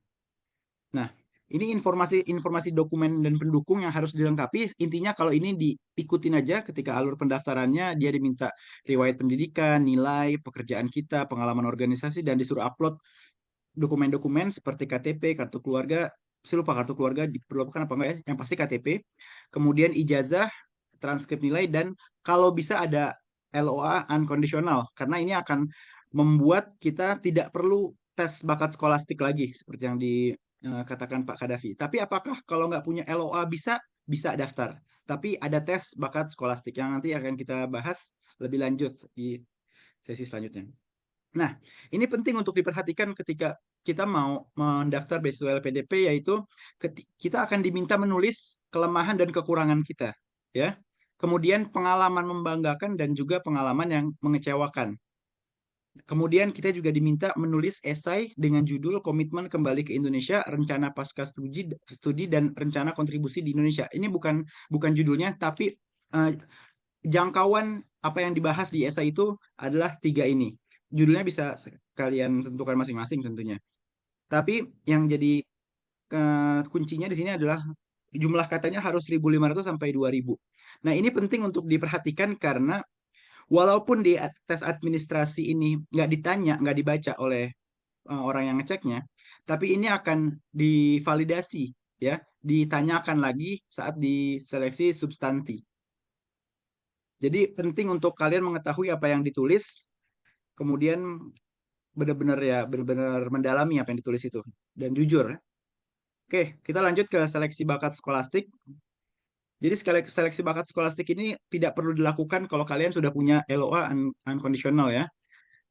Speaker 3: Nah, ini informasi dokumen dan pendukung yang harus dilengkapi. Intinya kalau ini diikutin aja ketika alur pendaftarannya, dia diminta riwayat pendidikan, nilai, pekerjaan kita, pengalaman organisasi, dan disuruh upload dokumen-dokumen seperti KTP, kartu keluarga. Saya lupa kartu keluarga diperlukan apa enggak ya, yang pasti KTP. Kemudian ijazah, transkrip nilai, dan kalau bisa ada LOA unconditional, karena ini akan membuat kita tidak perlu tes bakat skolastik lagi seperti yang dikatakan Pak Kadafi. Tapi apakah kalau nggak punya LOA bisa daftar? Tapi ada tes bakat skolastik yang nanti akan kita bahas lebih lanjut di sesi selanjutnya. Nah, ini penting untuk diperhatikan ketika kita mau mendaftar beasiswa LPDP, yaitu kita akan diminta menulis kelemahan dan kekurangan kita, ya. Kemudian pengalaman membanggakan dan juga pengalaman yang mengecewakan. Kemudian kita juga diminta menulis esai dengan judul Komitmen Kembali ke Indonesia, Rencana Pasca Studi dan Rencana Kontribusi di Indonesia. Ini bukan judulnya, tapi jangkauan apa yang dibahas di esai itu adalah 3 ini. Judulnya bisa kalian tentukan masing-masing tentunya. Tapi yang jadi kuncinya di sini adalah jumlah katanya harus 1.500 sampai 2.000. Nah, ini penting untuk diperhatikan karena walaupun di tes administrasi ini nggak dibaca oleh orang yang ngeceknya, tapi ini akan divalidasi, ya, ditanyakan lagi saat diseleksi substansi. Jadi penting untuk kalian mengetahui apa yang ditulis, kemudian benar-benar mendalami apa yang ditulis itu dan jujur. Oke, kita lanjut ke seleksi bakat skolastik. Jadi seleksi bakat skolastik ini tidak perlu dilakukan kalau kalian sudah punya LOA unconditional ya.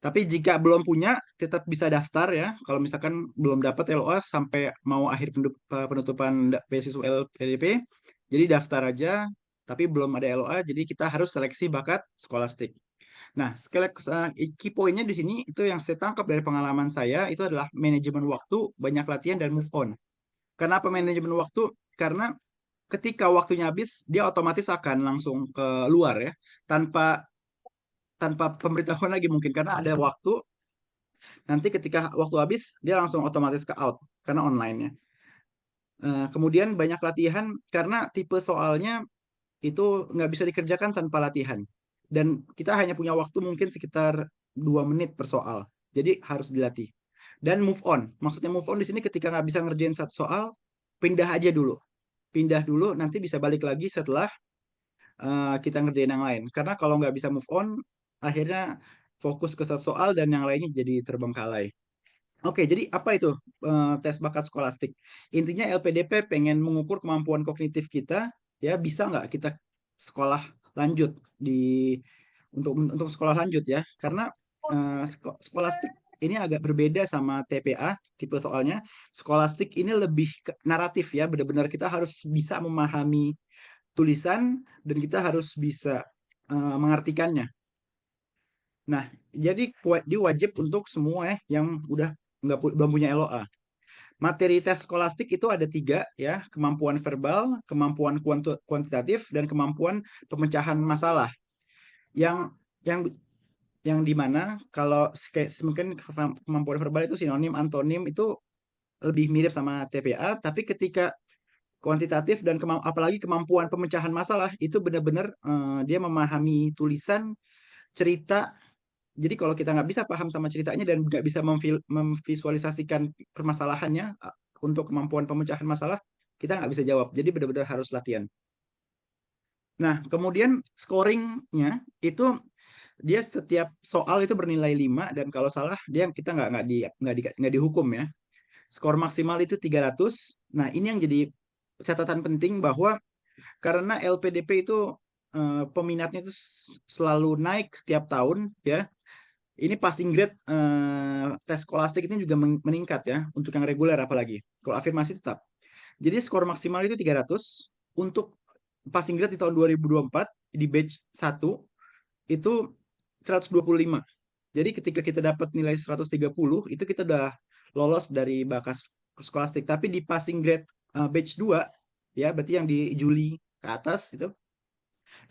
Speaker 3: Tapi jika belum punya, tetap bisa daftar ya. Kalau misalkan belum dapat LOA sampai mau akhir penutupan beasiswa LPDP, jadi daftar aja. Tapi belum ada LOA, jadi kita harus seleksi bakat skolastik. Nah, key poinnya di sini itu yang saya tangkap dari pengalaman saya itu adalah manajemen waktu, banyak latihan, dan move on. Kenapa manajemen waktu? Karena ketika waktunya habis, dia otomatis akan langsung ke luar ya, tanpa pemberitahuan lagi mungkin, karena ada waktu, nanti ketika waktu habis, dia langsung otomatis ke out, karena online ya. Kemudian banyak latihan, karena tipe soalnya itu nggak bisa dikerjakan tanpa latihan. Dan kita hanya punya waktu mungkin sekitar 2 menit per soal. Jadi harus dilatih. Dan move on. Maksudnya move on di sini ketika nggak bisa ngerjain satu soal, pindah aja dulu. Pindah dulu, nanti bisa balik lagi setelah kita ngerjain yang lain. Karena kalau nggak bisa move on, akhirnya fokus ke satu soal dan yang lainnya jadi terbengkalai. Oke, jadi apa itu tes bakat skolastik? Intinya LPDP pengen mengukur kemampuan kognitif kita, ya bisa nggak kita sekolah lanjut untuk sekolah lanjut ya, karena skolastik ini agak berbeda sama TPA tipe soalnya. Skolastik ini lebih naratif ya, benar-benar kita harus bisa memahami tulisan dan kita harus bisa mengartikannya. Nah, jadi dia wajib untuk semua yang belum punya LOA. Materi tes skolastik itu ada 3 ya, kemampuan verbal, kemampuan kuantitatif, dan kemampuan pemecahan masalah. Yang dimana kalau mungkin kemampuan verbal itu sinonim, antonim itu lebih mirip sama TPA, tapi ketika kuantitatif dan apalagi kemampuan pemecahan masalah itu benar-benar dia memahami tulisan, cerita, Jadi kalau kita nggak bisa paham sama ceritanya dan nggak bisa memvisualisasikan permasalahannya untuk kemampuan pemecahan masalah, kita nggak bisa jawab. Jadi benar-benar harus latihan. Nah, kemudian scoringnya itu dia setiap soal itu bernilai 5 dan kalau salah dia kita nggak dihukum ya. Skor maksimal itu 300. Nah, ini yang jadi catatan penting bahwa karena LPDP itu peminatnya itu selalu naik setiap tahun ya. Ini passing grade tes skolastik ini juga meningkat ya untuk yang reguler apalagi. Kalau afirmasi tetap. Jadi skor maksimal itu 300 untuk passing grade di tahun 2024 di batch 1 itu 125. Jadi ketika kita dapat nilai 130 itu kita udah lolos dari bakas skolastik. Tapi di passing grade batch 2 ya berarti yang di Juli ke atas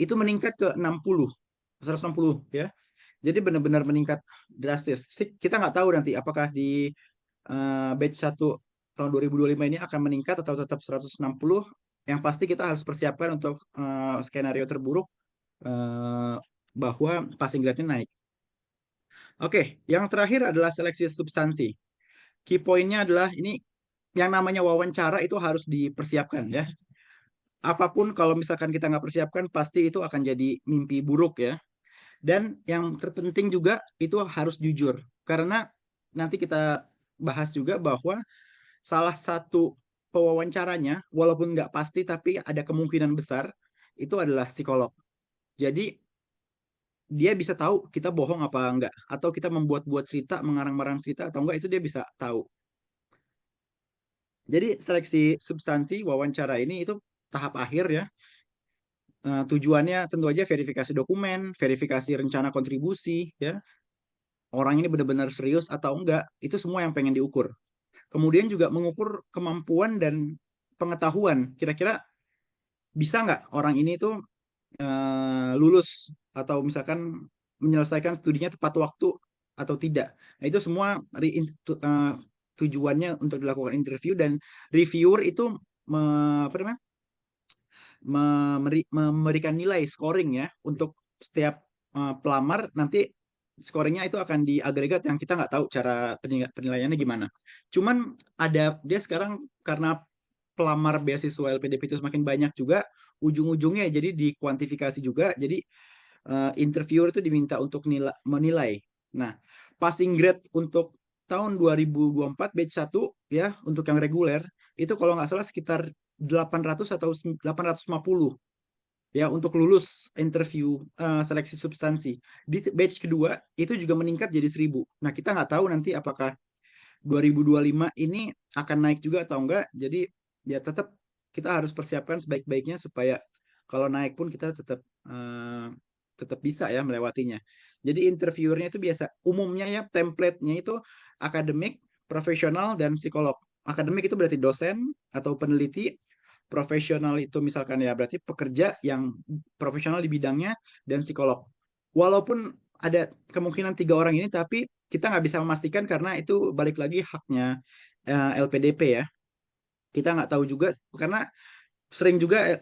Speaker 3: itu meningkat ke 160 ya. Jadi benar-benar meningkat drastis. Kita nggak tahu nanti apakah di batch 1 tahun 2025 ini akan meningkat atau tetap 160. Yang pasti kita harus persiapkan untuk skenario terburuk bahwa passing grade-nya naik. Oke, yang terakhir adalah seleksi substansi. Key point-nya adalah ini yang namanya wawancara itu harus dipersiapkan ya. Apapun kalau misalkan kita nggak persiapkan pasti itu akan jadi mimpi buruk ya. Dan yang terpenting juga itu harus jujur. Karena nanti kita bahas juga bahwa salah satu pewawancaranya, walaupun nggak pasti tapi ada kemungkinan besar, itu adalah psikolog. Jadi dia bisa tahu kita bohong apa enggak. Atau kita membuat-buat cerita, mengarang-marang cerita atau enggak, itu dia bisa tahu. Jadi seleksi substansi wawancara ini itu tahap akhir ya. Tujuannya tentu aja verifikasi dokumen, verifikasi rencana kontribusi ya. Orang ini benar-benar serius atau enggak, itu semua yang pengen diukur. Kemudian juga mengukur kemampuan dan pengetahuan. Kira-kira bisa nggak orang ini tuh lulus atau misalkan menyelesaikan studinya tepat waktu atau tidak. Nah, itu semua tujuannya untuk dilakukan interview dan reviewer itu apa namanya? Memberikan nilai scoring ya untuk setiap pelamar. Nanti scoringnya itu akan diagregat yang kita nggak tahu cara penilaiannya gimana. Cuman dia sekarang karena pelamar beasiswa LPDP itu semakin banyak juga, ujung-ujungnya jadi dikuantifikasi juga. Jadi interviewer itu diminta untuk menilai. Nah, passing grade untuk tahun 2024 batch 1 ya untuk yang reguler itu kalau nggak salah sekitar 800 atau 850 ya untuk lulus interview seleksi substansi. Di batch kedua itu juga meningkat jadi 1000. Nah, kita nggak tahu nanti apakah 2025 ini akan naik juga atau enggak. Jadi ya tetap kita harus persiapkan sebaik-baiknya supaya kalau naik pun kita tetap bisa ya melewatinya. Jadi interviewernya itu biasa umumnya ya template-nya itu akademik, profesional, dan psikolog. Akademik itu berarti dosen atau peneliti, profesional itu misalkan ya berarti pekerja yang profesional di bidangnya, dan psikolog. Walaupun ada kemungkinan 3 orang ini, tapi kita nggak bisa memastikan karena itu balik lagi haknya LPDP ya. Kita nggak tahu juga karena sering juga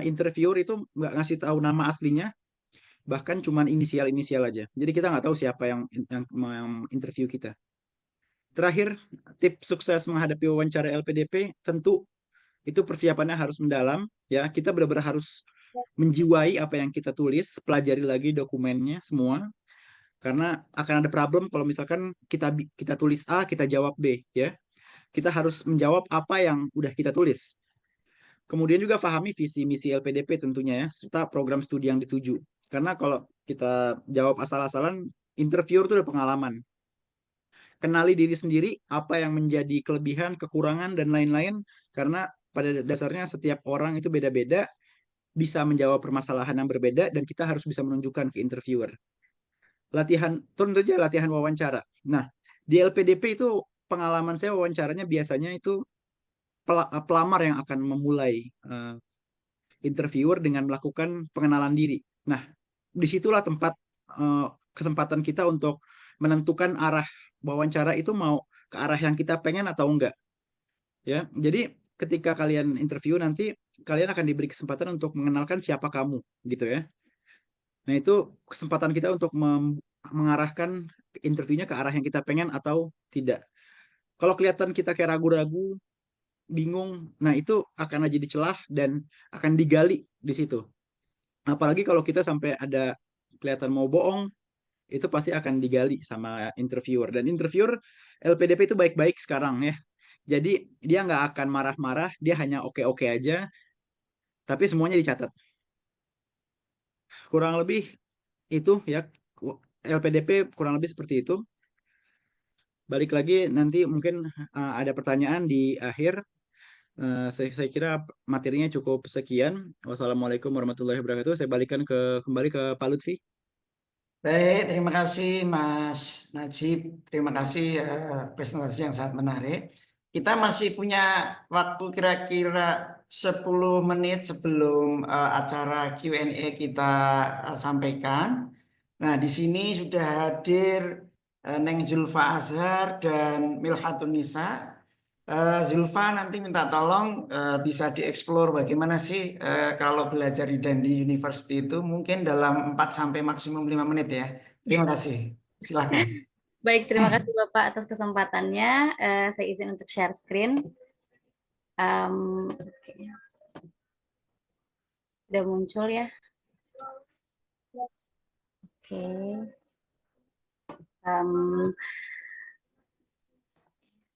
Speaker 3: interviewer itu nggak ngasih tahu nama aslinya, bahkan cuman inisial-inisial aja. Jadi kita nggak tahu siapa yang interview kita. Terakhir, tips sukses menghadapi wawancara LPDP tentu itu persiapannya harus mendalam ya. Kita benar-benar harus menjiwai apa yang kita tulis, pelajari lagi dokumennya semua. Karena akan ada problem kalau misalkan kita tulis A, kita jawab B ya. Kita harus menjawab apa yang udah kita tulis. Kemudian juga pahami visi misi LPDP tentunya ya, serta program studi yang dituju. Karena kalau kita jawab asal-asalan, interviewer itu udah pengalaman. Kenali diri sendiri, apa yang menjadi kelebihan, kekurangan, dan lain-lain. Karena pada dasarnya setiap orang itu beda-beda, bisa menjawab permasalahan yang berbeda, dan kita harus bisa menunjukkan ke interviewer. Tentu aja latihan wawancara. Nah, di LPDP itu pengalaman saya wawancaranya biasanya itu pelamar yang akan memulai interviewer dengan melakukan pengenalan diri. Nah, disitulah tempat kesempatan kita untuk menentukan arah wawancara itu mau ke arah yang kita pengen atau enggak. Ya, jadi ketika kalian interview nanti kalian akan diberi kesempatan untuk mengenalkan siapa kamu, gitu ya. Nah, itu kesempatan kita untuk mengarahkan interviewnya ke arah yang kita pengen atau tidak. Kalau kelihatan kita kayak ragu-ragu, bingung, nah itu akan jadi celah dan akan digali di situ. Apalagi kalau kita sampai ada kelihatan mau bohong, itu pasti akan digali sama interviewer. Dan interviewer LPDP itu baik-baik sekarang ya. Jadi dia nggak akan marah-marah, dia hanya oke-oke aja, tapi semuanya dicatat. Kurang lebih itu ya, LPDP kurang lebih seperti itu. Balik lagi nanti mungkin ada pertanyaan di akhir. Saya kira materinya cukup sekian. Wassalamualaikum warahmatullahi wabarakatuh. Saya balikan kembali ke Pak Lutfi.
Speaker 1: Baik, terima kasih Mas Najib. Terima kasih presentasi yang sangat menarik. Kita masih punya waktu kira-kira 10 menit sebelum acara Q&A kita sampaikan. Nah, di sini sudah hadir Neng Zulfa Azhar dan Milhatun Nisa. Zulfa nanti minta tolong bisa dieksplor bagaimana sih kalau belajar di Dundee University itu mungkin dalam 4 sampai maksimum 5 menit ya. Terima kasih. Silakan.
Speaker 4: Baik, terima kasih Bapak atas kesempatannya. Saya izin untuk share screen. Oke. Udah muncul ya. Oke.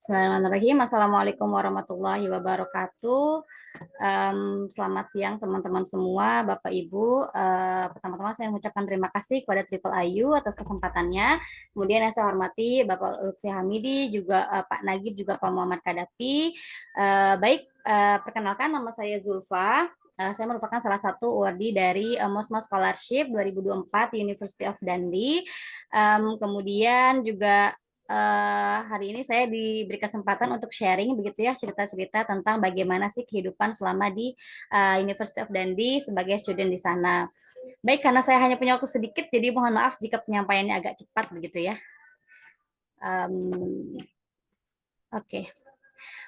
Speaker 4: Bismillahirrahmanirrahim. Assalamualaikum warahmatullahi wabarakatuh. Selamat siang teman-teman semua, Bapak Ibu. Pertama-tama saya mengucapkan terima kasih kepada Triple IU atas kesempatannya. Kemudian yang saya hormati Bapak Lutfi Hamidi, juga Pak Nagib, juga Pak Muhammad Kadafi. Perkenalkan nama saya Zulfa. Saya merupakan salah satu awardee dari Mosma Scholarship 2024 di University of Dundee. Kemudian juga hari ini saya diberi kesempatan untuk sharing begitu ya, cerita-cerita tentang bagaimana sih kehidupan selama di University of Dundee sebagai student di sana. Baik, karena saya hanya punya waktu sedikit, jadi mohon maaf jika penyampaiannya agak cepat begitu ya. Oke.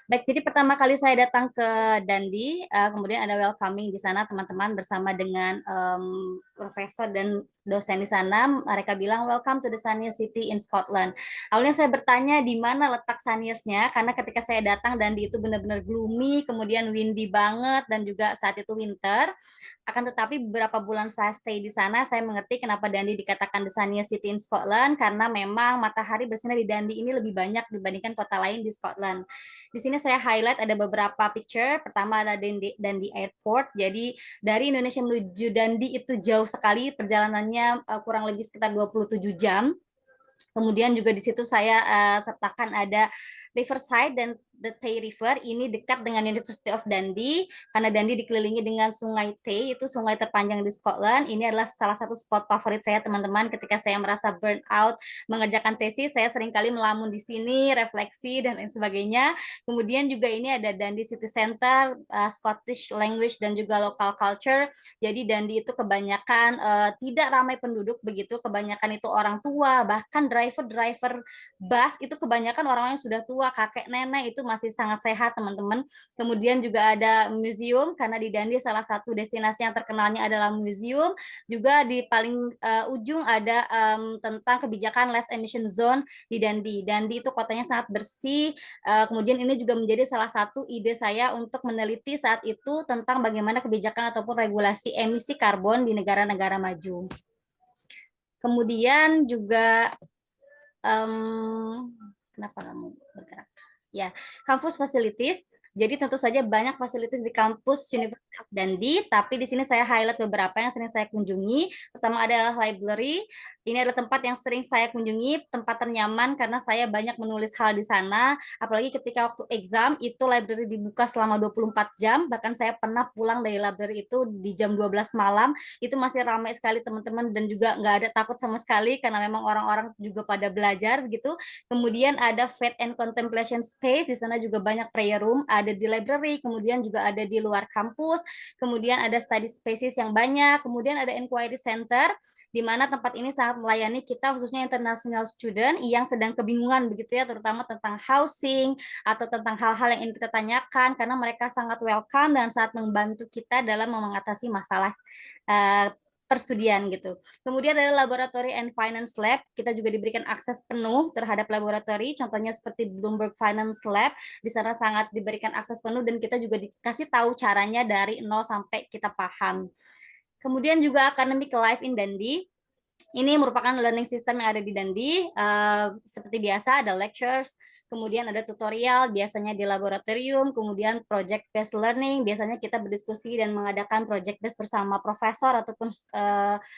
Speaker 4: Baik, jadi pertama kali saya datang ke Dundee, kemudian ada welcoming di sana teman-teman bersama dengan profesor dan dosen di sana. Mereka bilang welcome to the sunniest city in Scotland. Awalnya saya bertanya di mana letak sunniest-nya, karena ketika saya datang Dundee itu benar-benar gloomy, kemudian windy banget dan juga saat itu winter. Akan tetapi beberapa bulan saya stay di sana, saya mengerti kenapa Dundee dikatakan the sunniest city in Scotland, karena memang matahari bersinar di Dundee ini lebih banyak dibandingkan kota lain di Scotland. Di sini saya highlight ada beberapa picture. Pertama ada Dundee Airport. Jadi dari Indonesia menuju Dundee itu jauh sekali, perjalanannya kurang lebih sekitar 27 jam. Kemudian juga di situ saya sertakan ada Riverside dan the Tay River. Ini dekat dengan University of Dundee karena Dundee dikelilingi dengan sungai Tay, itu sungai terpanjang di Scotland. Ini adalah salah satu spot favorit saya teman-teman ketika saya merasa burn out mengerjakan tesis. Saya seringkali melamun di sini, refleksi dan lain sebagainya. Kemudian juga ini ada Dundee City Center, Scottish language dan juga local culture. Jadi Dundee itu kebanyakan tidak ramai penduduk begitu, kebanyakan itu orang tua, bahkan driver bus itu kebanyakan orang-orang yang sudah tua, kakek nenek itu masih sangat sehat teman-teman. Kemudian juga ada museum, karena di Dundee salah satu destinasi yang terkenalnya adalah museum. Juga di paling ujung ada tentang kebijakan less emission zone di Dundee. Dundee itu kotanya sangat bersih. Kemudian ini juga menjadi salah satu ide saya untuk meneliti saat itu tentang bagaimana kebijakan ataupun regulasi emisi karbon di negara-negara maju. Kemudian juga kenapa kamu bergerak? Ya, kampus facilities. Jadi tentu saja banyak fasilitas di kampus University of Dundee, tapi di sini saya highlight beberapa yang sering saya kunjungi. Pertama adalah library. Ini adalah tempat yang sering saya kunjungi, tempat ternyaman karena saya banyak menulis hal di sana. Apalagi ketika waktu exam, itu library dibuka selama 24 jam. Bahkan saya pernah pulang dari library itu di jam 12 malam. Itu masih ramai sekali teman-teman dan juga nggak ada takut sama sekali karena memang orang-orang juga pada belajar begitu. Kemudian ada faith and contemplation space. Di sana juga banyak prayer room. Ada di library, kemudian juga ada di luar kampus. Kemudian ada study spaces yang banyak. Kemudian ada inquiry center, di mana tempat ini sangat melayani kita khususnya international student yang sedang kebingungan begitu ya, terutama tentang housing atau tentang hal-hal yang ingin kita tanyakan, karena mereka sangat welcome dan sangat membantu kita dalam mengatasi masalah perstudian gitu. Kemudian ada Laboratory and Finance Lab, kita juga diberikan akses penuh terhadap laboratori, contohnya seperti Bloomberg Finance Lab, di sana sangat diberikan akses penuh dan kita juga dikasih tahu caranya dari nol sampai kita paham. Kemudian juga Academic Life in Dundee, ini merupakan learning system yang ada di Dundee. Seperti biasa ada lectures, kemudian ada tutorial, biasanya di laboratorium, kemudian project based learning, biasanya kita berdiskusi dan mengadakan project based bersama profesor ataupun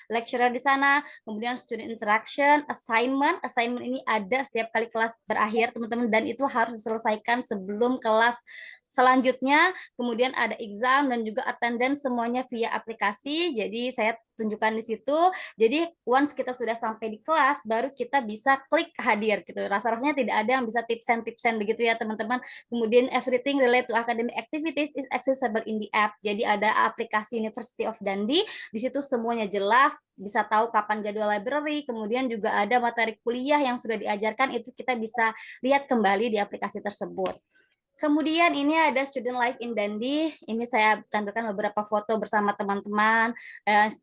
Speaker 4: lecturer di sana, kemudian student interaction, assignment ini ada setiap kali kelas berakhir teman-teman, dan itu harus diselesaikan sebelum kelas selanjutnya, kemudian ada exam dan juga attendance semuanya via aplikasi, jadi saya tunjukkan di situ. Jadi once kita sudah sampai di kelas, baru kita bisa klik hadir gitu. Rasa-rasanya tidak ada yang bisa tipsen begitu ya teman-teman. Kemudian everything related to academic activities is accessible in the app. Jadi ada aplikasi University of Dundee, di situ semuanya jelas, bisa tahu kapan jadwal library, kemudian juga ada materi kuliah yang sudah diajarkan, itu kita bisa lihat kembali di aplikasi tersebut. Kemudian ini ada Student Life in Dundee. Ini saya tampilkan beberapa foto bersama teman-teman,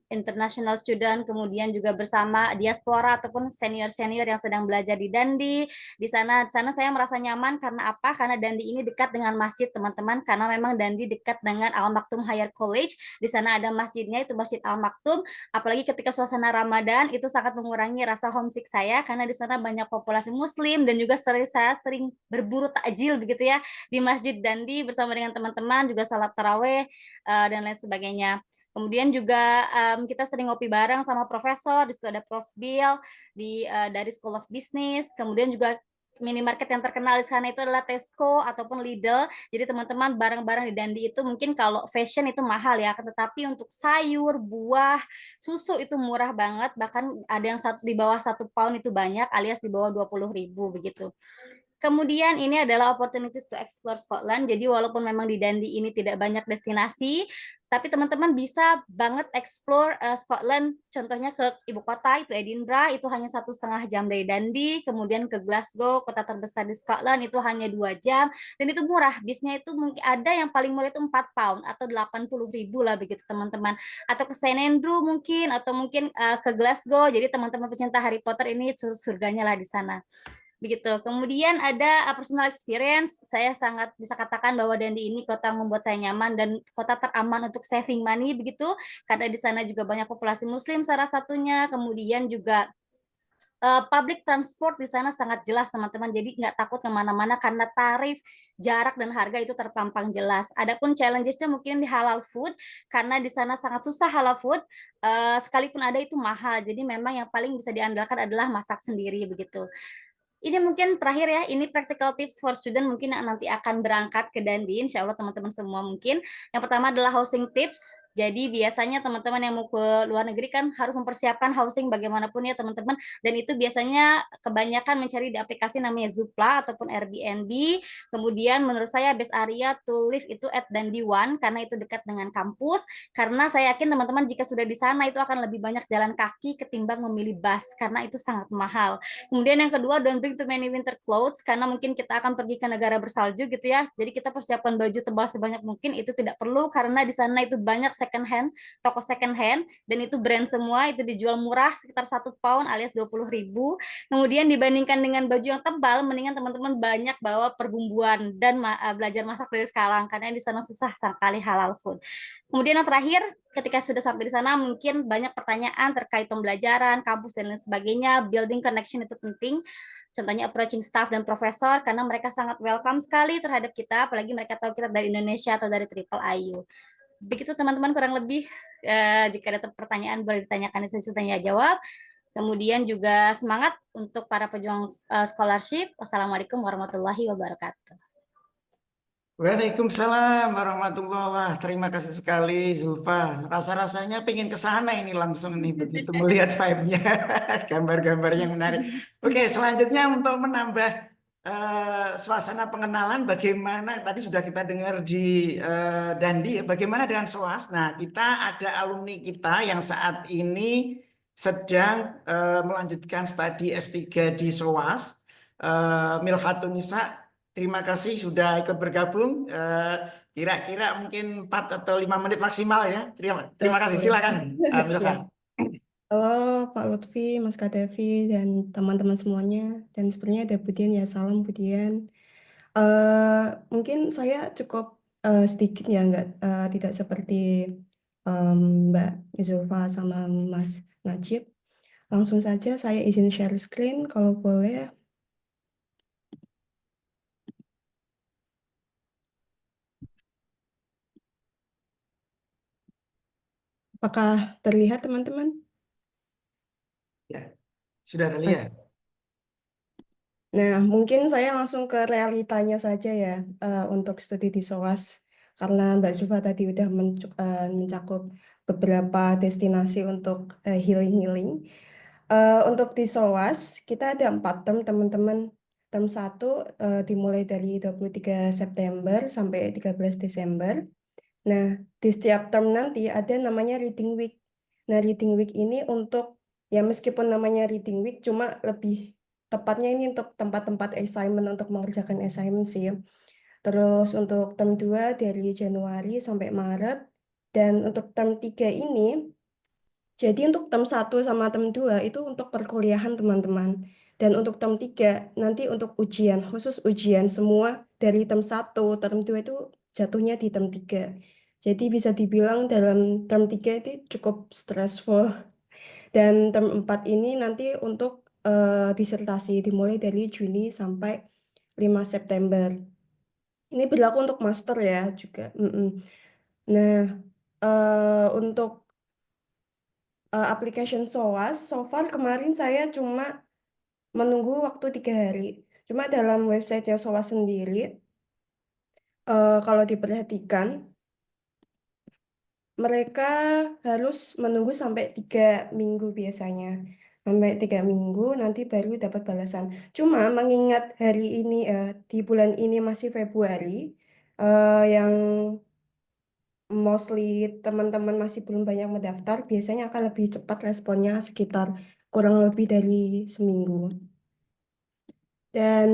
Speaker 4: international student, kemudian juga bersama diaspora ataupun senior-senior yang sedang belajar di Dundee. Di sana saya merasa nyaman karena apa? Karena Dundee ini dekat dengan masjid, teman-teman. Karena memang Dundee dekat dengan Al Maktoum Higher College. Di sana ada masjidnya, itu Masjid Al Maktoum. Apalagi ketika suasana Ramadan, itu sangat mengurangi rasa homesick saya karena di sana banyak populasi Muslim dan juga saya sering berburu takjil begitu ya di Masjid Dundee bersama dengan teman-teman, juga salat taraweh dan lain sebagainya. Kemudian juga kita sering ngopi bareng sama profesor, di situ ada Prof. Bill dari School of Business, kemudian juga minimarket yang terkenal di sana itu adalah Tesco ataupun Lidl. Jadi teman-teman barang-barang di Dundee itu mungkin kalau fashion itu mahal ya, tetapi untuk sayur, buah, susu itu murah banget, bahkan ada yang di bawah 1 pound itu banyak, alias di bawah 20.000 begitu. Kemudian ini adalah opportunities to explore Scotland. Jadi walaupun memang di Dundee ini tidak banyak destinasi, tapi teman-teman bisa banget explore Scotland. Contohnya ke ibu kota itu Edinburgh, itu hanya 1,5 jam dari Dundee. Kemudian ke Glasgow, kota terbesar di Scotland, itu hanya 2 jam. Dan itu murah. Bisnya itu mungkin ada yang paling murah itu 4 pound atau 80.000 lah begitu teman-teman. Atau ke St. Andrew mungkin, atau mungkin ke Glasgow. Jadi teman-teman pecinta Harry Potter ini surganya lah di sana. Begitu. Kemudian ada personal experience. Saya sangat bisa katakan bahwa Dundee ini kota yang membuat saya nyaman dan kota teraman untuk saving money begitu, karena di sana juga banyak populasi Muslim salah satunya. Kemudian juga public transport di sana sangat jelas teman-teman, jadi nggak takut kemana-mana karena tarif, jarak dan harga itu terpampang jelas. Adapun challenges-nya mungkin di halal food, karena di sana sangat susah halal food, sekalipun ada itu mahal. Jadi memang yang paling bisa diandalkan adalah masak sendiri begitu. Ini mungkin terakhir ya, ini practical tips for student mungkin yang nanti akan berangkat ke Dundee, insya Allah teman-teman semua mungkin. Yang pertama adalah housing tips. Jadi biasanya teman-teman yang mau ke luar negeri kan harus mempersiapkan housing bagaimanapun ya teman-teman. Dan itu biasanya kebanyakan mencari di aplikasi namanya Zoopla ataupun Airbnb. Kemudian menurut saya best area to live itu at Dundee One karena itu dekat dengan kampus. Karena saya yakin teman-teman jika sudah di sana itu akan lebih banyak jalan kaki ketimbang memilih bus karena itu sangat mahal. Kemudian yang kedua, don't bring too many winter clothes karena mungkin kita akan pergi ke negara bersalju gitu ya. Jadi kita persiapkan baju tebal sebanyak mungkin, itu tidak perlu karena di sana itu banyak second hand, toko second hand, dan itu brand semua, itu dijual murah sekitar 1 pound alias 20.000. Kemudian dibandingkan dengan baju yang tebal, mendingan teman-teman banyak bawa perbumbuan dan belajar masak dari sekarang karena di sana susah sekali halal food. Kemudian yang terakhir, ketika sudah sampai di sana mungkin banyak pertanyaan terkait pembelajaran, kampus dan lain sebagainya. Building connection itu penting. Contohnya approaching staff dan profesor karena mereka sangat welcome sekali terhadap kita, apalagi mereka tahu kita dari Indonesia atau dari Triple IU. Begitu teman-teman kurang lebih, jika ada pertanyaan boleh ditanyakan di sesi tanya jawab. Kemudian juga semangat untuk para pejuang scholarship. Wassalamualaikum warahmatullahi wabarakatuh.
Speaker 1: Waalaikumsalam warahmatullahi wabarakatuh. Terima kasih sekali Zulfa. Rasa-rasanya pengen ke sana ini langsung nih begitu melihat vibe-nya, gambar-gambar yang menarik. Oke, selanjutnya untuk menambah suasana pengenalan bagaimana tadi sudah kita dengar di Dundee, bagaimana dengan SOAS. Nah, kita ada alumni kita yang saat ini sedang melanjutkan studi S3 di SOAS, Milhatun Nisa. Terima kasih sudah ikut bergabung. Kira-kira mungkin 4 atau 5 menit maksimal ya. Terima kasih. Silakan Milha.
Speaker 5: Halo Pak Lutfi, Mas Kadevi, dan teman-teman semuanya. Dan sebenarnya ada Budian ya, salam Budian. Mungkin saya cukup sedikit ya, tidak seperti Mbak Zulfa sama Mas Najib. Langsung saja saya izin share screen kalau boleh. Apakah terlihat teman-teman?
Speaker 1: Ya, sudah terlihat.
Speaker 5: Nah, mungkin saya langsung ke realitanya saja ya untuk studi di SOAS. Karena Mbak Zufa tadi udah mencakup beberapa destinasi untuk healing-healing. Untuk di SOAS, kita ada 4 term, teman-teman. Term 1 dimulai dari 23 September sampai 13 Desember. Nah, di setiap term nanti ada namanya reading week. Nah, reading week ini untuk, ya meskipun namanya reading week, cuma lebih tepatnya ini untuk tempat-tempat assignment, untuk mengerjakan assignment sih. Terus untuk term 2 dari Januari sampai Maret. Dan untuk term 3 ini, jadi untuk term 1 sama term 2 itu untuk perkuliahan teman-teman. Dan untuk term 3 nanti untuk ujian, khusus ujian semua dari term 1, term 2 itu jatuhnya di term 3. Jadi bisa dibilang dalam term 3 itu cukup stressful. Dan term 4 ini nanti untuk disertasi dimulai dari Juni sampai 5 September. Ini berlaku untuk master ya juga. Nah, untuk application SOAS, so far kemarin saya cuma menunggu waktu 3 hari. Cuma dalam website SOAS sendiri, kalau diperhatikan, mereka harus menunggu sampai 3 minggu biasanya. Sampai 3 minggu nanti baru dapat balasan. Cuma mengingat hari ini, di bulan ini masih Februari, yang mostly teman-teman masih belum banyak mendaftar, biasanya akan lebih cepat responnya sekitar kurang lebih dari seminggu. Dan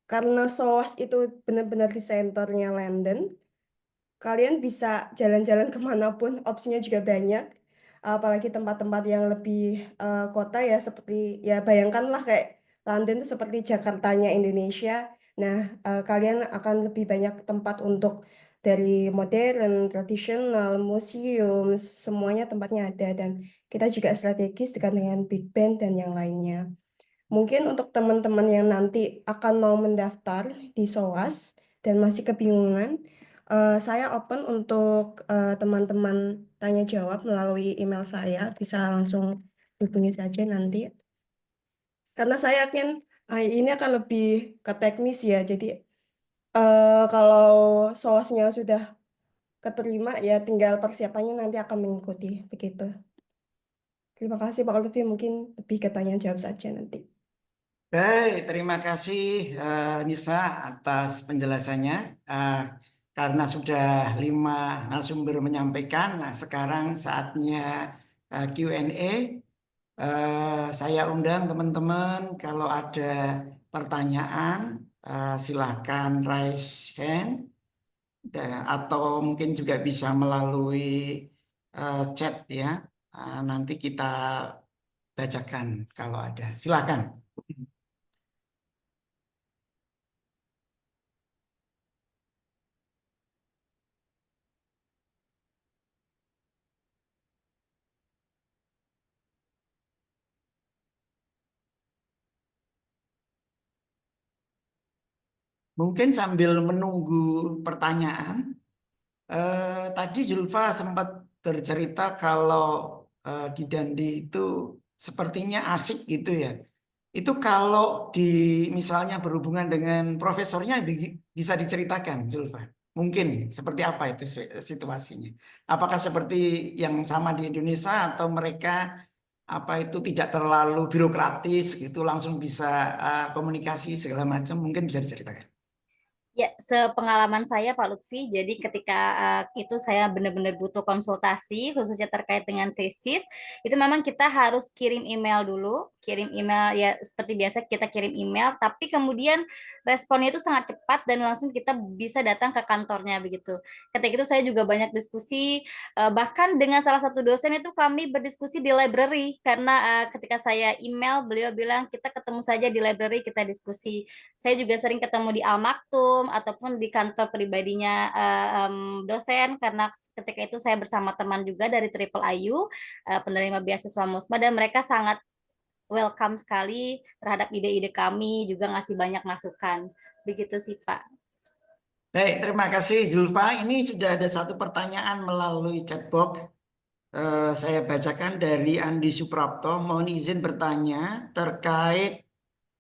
Speaker 5: karena SOAS itu benar-benar di senternya London, kalian bisa jalan-jalan kemanapun, opsinya juga banyak. Apalagi tempat-tempat yang lebih kota ya, seperti ya bayangkanlah kayak London itu seperti Jakartanya Indonesia. Nah, kalian akan lebih banyak tempat untuk dari modern, tradisional, museum, semuanya tempatnya ada. Dan kita juga strategis dekat dengan Big Ben dan yang lainnya. Mungkin untuk teman-teman yang nanti akan mau mendaftar di SOAS dan masih kebingungan, saya open untuk teman-teman tanya jawab melalui email saya. Bisa langsung hubungi saja nanti. Karena saya yakin ini akan lebih ke teknis ya. Jadi kalau SOAS-nya sudah keterima ya tinggal persiapannya nanti akan mengikuti begitu. Terima kasih Pak Lutfi, mungkin lebih ke tanya jawab saja nanti.
Speaker 1: Baik, terima kasih Nisa atas penjelasannya. Karena sudah 5 narasumber menyampaikan, nah sekarang saatnya Q&A. Saya undang teman-teman kalau ada pertanyaan, silahkan raise hand, atau mungkin juga bisa melalui chat ya. Nanti kita bacakan kalau ada. Silakan. Mungkin sambil menunggu pertanyaan, tadi Zulfa sempat bercerita kalau di Dandi itu sepertinya asik gitu ya. Itu kalau di misalnya berhubungan dengan profesornya bisa diceritakan, Zulfa. Mungkin seperti apa itu situasinya? Apakah seperti yang sama di Indonesia atau mereka apa itu tidak terlalu birokratis gitu langsung bisa komunikasi segala macam? Mungkin bisa diceritakan.
Speaker 4: Ya, sepengalaman saya Pak Lutfi, jadi ketika itu saya benar-benar butuh konsultasi, khususnya terkait dengan tesis, itu memang kita harus kirim email dulu, kirim email ya seperti biasa kita kirim email, tapi kemudian responnya itu sangat cepat dan langsung kita bisa datang ke kantornya begitu. Ketika itu saya juga banyak diskusi, bahkan dengan salah satu dosen itu kami berdiskusi di library, karena ketika saya email, beliau bilang kita ketemu saja di library, kita diskusi. Saya juga sering ketemu di Al-Maktum ataupun di kantor pribadinya dosen, karena ketika itu saya bersama teman juga dari Triple IU, penerima beasiswa MUSMA, dan mereka sangat welcome sekali terhadap ide-ide kami, juga ngasih banyak masukan. Begitu sih Pak.
Speaker 1: Baik, terima kasih Zulfa. Ini sudah ada satu pertanyaan melalui chatbox. Saya bacakan dari Andi Suprapto. Mohon izin bertanya terkait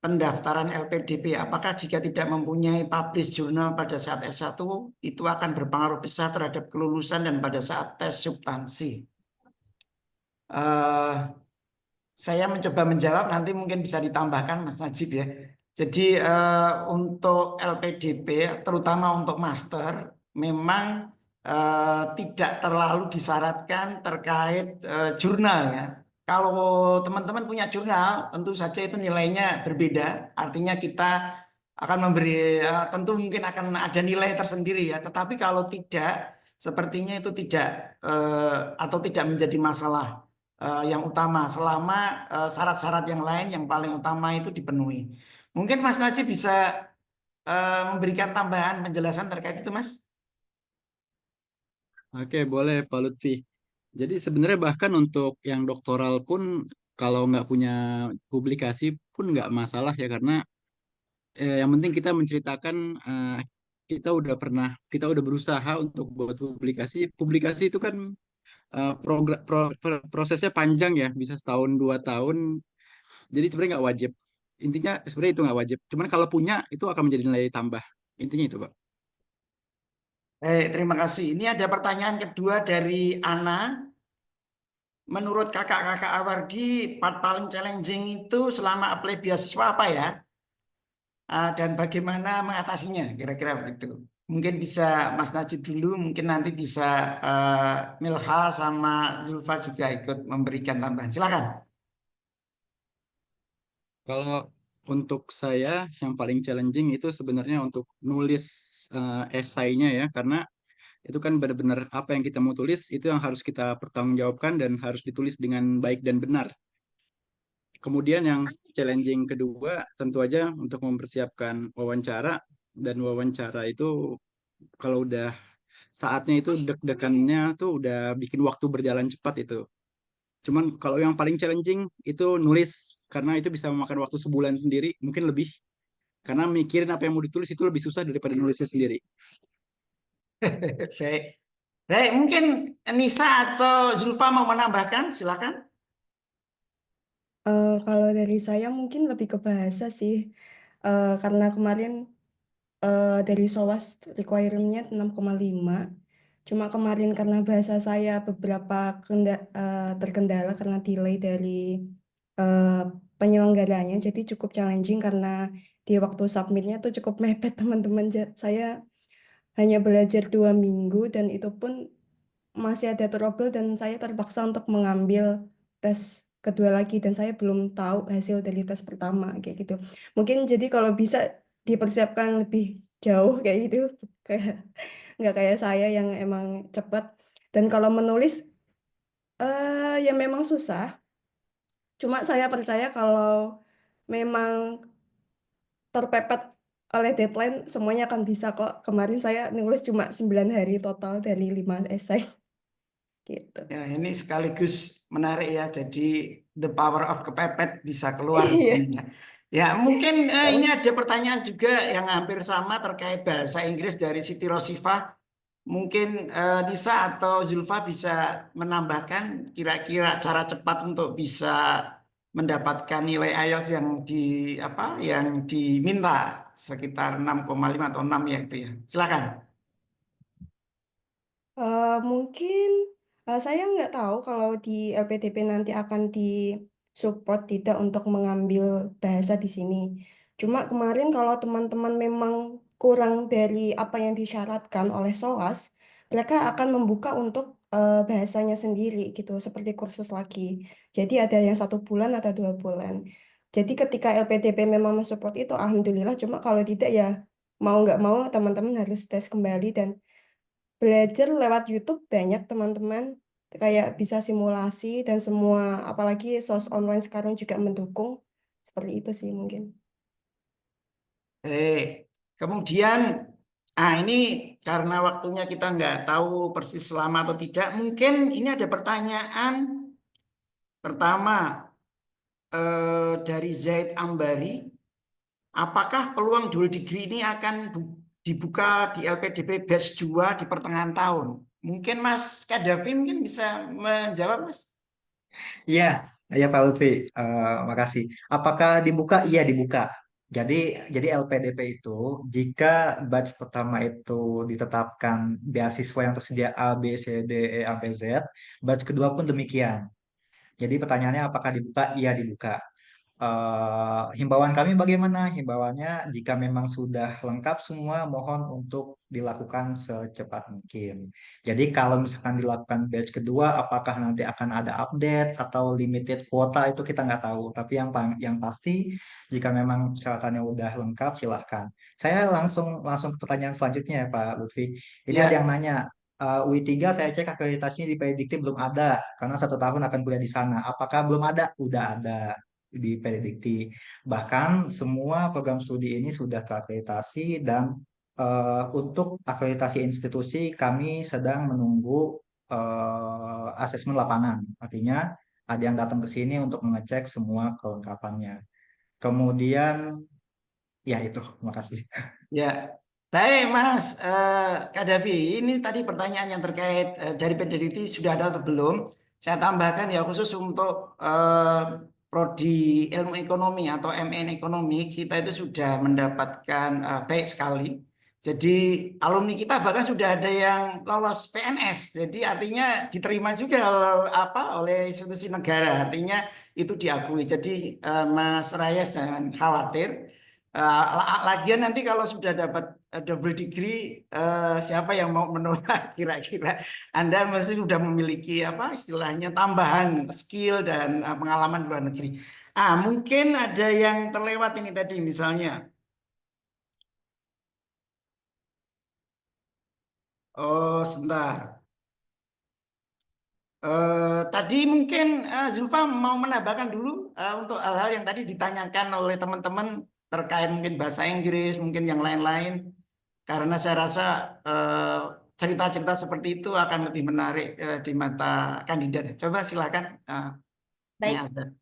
Speaker 1: pendaftaran LPDP. Apakah jika tidak mempunyai publish jurnal pada saat S1 itu akan berpengaruh besar terhadap kelulusan dan pada saat tes substansi? Eh, saya mencoba menjawab, nanti mungkin bisa ditambahkan Mas Najib ya. Jadi untuk LPDP, terutama untuk master, memang tidak terlalu disyaratkan terkait jurnal ya. Kalau teman-teman punya jurnal, tentu saja itu nilainya berbeda. Artinya kita akan memberi, tentu mungkin akan ada nilai tersendiri ya. Tetapi kalau tidak, sepertinya itu tidak atau tidak menjadi masalah yang utama selama syarat-syarat yang lain yang paling utama itu dipenuhi. Mungkin Mas Najib bisa memberikan tambahan penjelasan terkait itu, Mas?
Speaker 3: Oke, boleh Pak Lutfi. Jadi sebenarnya bahkan untuk yang doktoral pun kalau nggak punya publikasi pun nggak masalah ya, karena yang penting kita menceritakan kita udah berusaha untuk buat publikasi. Publikasi itu kan prosesnya panjang ya, bisa setahun 2 tahun. Jadi sebenarnya nggak wajib. Intinya sebenarnya itu nggak wajib. Cuman kalau punya itu akan menjadi nilai tambah. Intinya itu, Pak.
Speaker 1: Terima kasih. Ini ada pertanyaan kedua dari Ana. Menurut kakak-kakak Awardi, part paling challenging itu selama apply beasiswa apa ya? Dan bagaimana mengatasinya? Kira-kira begitu. Mungkin bisa Mas Najib dulu, mungkin nanti bisa Milha sama Zulfa juga ikut memberikan tambahan. Silakan.
Speaker 3: Kalau untuk saya yang paling challenging itu sebenarnya untuk nulis esainya ya, karena itu kan benar-benar apa yang kita mau tulis itu yang harus kita pertanggungjawabkan dan harus ditulis dengan baik dan benar. Kemudian yang challenging kedua tentu aja untuk mempersiapkan wawancara, dan wawancara itu kalau udah saatnya itu deg-degannya tuh udah bikin waktu berjalan cepat itu. Cuman kalau yang paling challenging itu nulis, karena itu bisa memakan waktu sebulan sendiri, mungkin lebih. Karena mikirin apa yang mau ditulis itu lebih susah daripada nulisnya sendiri.
Speaker 1: Baik. Baik, mungkin Nisa atau Zulfa mau menambahkan, silakan.
Speaker 5: Kalau dari saya mungkin lebih ke bahasa sih. Karena kemarin dari SOAS requirement-nya 6,5. Cuma kemarin karena bahasa saya beberapa terkendala karena delay dari eh, penyelenggaranya, jadi cukup challenging karena di waktu submitnya tuh cukup mepet teman-teman. Saya hanya belajar 2 minggu dan itu pun masih ada trouble dan saya terpaksa untuk mengambil tes kedua lagi dan saya belum tahu hasil dari tes pertama kayak gitu. Mungkin jadi kalau bisa dipersiapkan lebih jauh kayak gitu, kayak nggak kayak saya yang emang cepat. Dan kalau menulis ya memang susah. Cuma saya percaya kalau memang terpepet oleh deadline semuanya akan bisa kok. Kemarin saya nulis cuma 9 hari total dari 5 esai gitu.
Speaker 1: Ya, ini sekaligus menarik ya. Jadi the power of kepepet bisa keluar di
Speaker 5: Iya.
Speaker 1: sini ya. Ya, mungkin ini
Speaker 5: Kalau
Speaker 1: ada pertanyaan juga yang hampir sama terkait bahasa Inggris dari Siti Rosifah. Mungkin Nisa atau Zulfa bisa menambahkan kira-kira cara cepat untuk bisa mendapatkan nilai IELTS yang yang diminta sekitar 6,5 atau 6 ya itu ya. Silakan.
Speaker 5: mungkin saya nggak tahu kalau di LPDP nanti akan disupport tidak untuk mengambil bahasa di sini. Cuma kemarin kalau teman-teman memang kurang dari apa yang disyaratkan oleh SOAS, mereka akan membuka untuk bahasanya sendiri gitu, seperti kursus lagi. Jadi ada yang 1 bulan atau 2 bulan. Jadi ketika LPDP memang mensupport itu, alhamdulillah. Cuma kalau tidak ya mau nggak mau teman-teman harus tes kembali dan belajar lewat YouTube. Banyak teman-teman kayak bisa simulasi dan semua, apalagi source online sekarang juga mendukung. Seperti itu sih mungkin.
Speaker 1: Kemudian, ini karena waktunya kita nggak tahu persis lama atau tidak, mungkin ini ada pertanyaan pertama dari Zaid Ambari, apakah peluang dual degree ini akan dibuka di LPDP batch 2 di pertengahan tahun? Mungkin Mas Kadafi mungkin bisa menjawab, Mas.
Speaker 2: Iya, ya Pak Lutfi, makasih. Apakah dibuka? Iya dibuka. Jadi LPDP itu jika batch pertama itu ditetapkan beasiswa yang tersedia A, B, C, D, E, sampai Z, batch kedua pun demikian. Jadi pertanyaannya apakah dibuka? Iya dibuka. Himbauan kami bagaimana? Himbauannya jika memang sudah lengkap semua, mohon untuk dilakukan secepat mungkin. Jadi kalau misalkan dilakukan batch kedua, apakah nanti akan ada update atau limited kuota itu kita nggak tahu. Tapi yang pasti jika memang persyaratannya udah lengkap, silahkan. Saya langsung ke pertanyaan selanjutnya ya Pak Lutfi. Ini ada yang
Speaker 1: Ya,
Speaker 2: nanya. UI3 saya cek akreditasinya di Predikti belum ada karena 1 tahun akan kuliah di sana. Apakah belum ada? Udah ada di Predikti. Bahkan semua program studi ini sudah terakreditasi dan untuk akreditasi institusi kami sedang menunggu asesmen lapangan. Artinya ada yang datang ke sini untuk mengecek semua kelengkapannya. Kemudian ya itu, makasih.
Speaker 1: ya. Baik, Mas Kadafi. Ini tadi pertanyaan yang terkait dari peneliti sudah ada atau belum? Saya tambahkan ya khusus untuk prodi ilmu ekonomi atau MN ekonomi kita itu sudah mendapatkan baik sekali. Jadi alumni kita bahkan sudah ada yang lolos PNS. Jadi artinya diterima juga oleh institusi negara. Artinya itu diakui. Jadi Mas Rayas jangan khawatir. Lagian nanti kalau sudah dapat double degree, siapa yang mau menolak kira-kira? Anda mesti sudah memiliki apa istilahnya tambahan skill dan pengalaman di luar negeri. Mungkin ada yang terlewat ini tadi misalnya. Oh, sebentar. Tadi mungkin Zulfa mau menambahkan dulu untuk hal-hal yang tadi ditanyakan oleh teman-teman terkait mungkin bahasa Inggris, mungkin yang lain-lain. Karena saya rasa eh, cerita-cerita seperti itu akan lebih menarik di mata kandidat. Coba silakan, Nyai
Speaker 4: Baik,
Speaker 1: Azhar.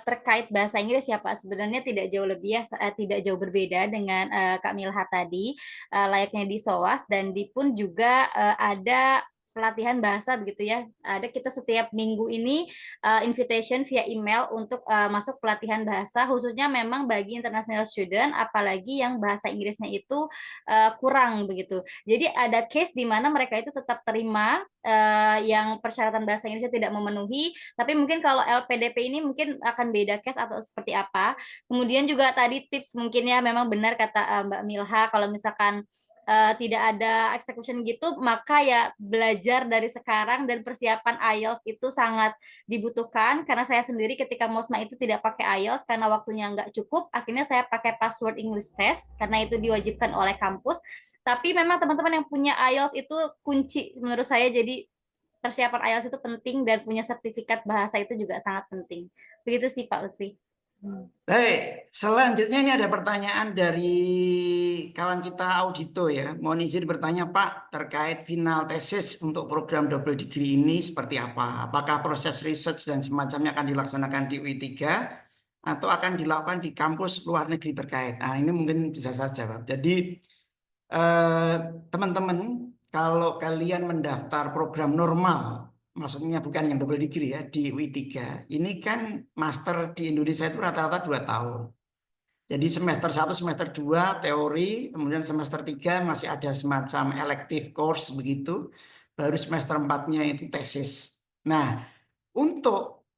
Speaker 4: terkait bahasa Inggris ya Pak, sebenarnya tidak jauh lebih ya, tidak jauh berbeda dengan Kak Milha tadi, layaknya di SOAS dan di pun juga ada pelatihan bahasa begitu ya. Ada kita setiap minggu ini invitation via email untuk masuk pelatihan bahasa, khususnya memang bagi international student, apalagi yang bahasa Inggrisnya itu kurang begitu. Jadi ada case di mana mereka itu tetap terima yang persyaratan bahasa Inggrisnya tidak memenuhi, tapi mungkin kalau LPDP ini mungkin akan beda case atau seperti apa. Kemudian juga tadi tips mungkin ya memang benar kata Mbak Milha, kalau misalkan tidak ada execution gitu, maka ya belajar dari sekarang dan persiapan IELTS itu sangat dibutuhkan. Karena saya sendiri ketika MOSMA itu tidak pakai IELTS karena waktunya nggak cukup, akhirnya saya pakai password English test karena itu diwajibkan oleh kampus. Tapi memang teman-teman yang punya IELTS itu kunci menurut saya, jadi persiapan IELTS itu penting dan punya sertifikat bahasa itu juga sangat penting. Begitu sih Pak Lutfi.
Speaker 1: Baik, selanjutnya ini ada pertanyaan dari kawan kita Audito ya. Mohon izin bertanya Pak, terkait final tesis untuk program double degree ini seperti apa? Apakah proses research dan semacamnya akan dilaksanakan di UI3 atau akan dilakukan di kampus luar negeri terkait? Ini mungkin bisa saya jawab. Jadi teman-teman, kalau kalian mendaftar program normal, maksudnya bukan yang double degree ya, di UI3, ini kan master di Indonesia itu rata-rata 2 tahun. Jadi semester 1, semester 2 teori, kemudian semester 3 masih ada semacam elective course begitu, baru semester 4-nya itu tesis. Nah, untuk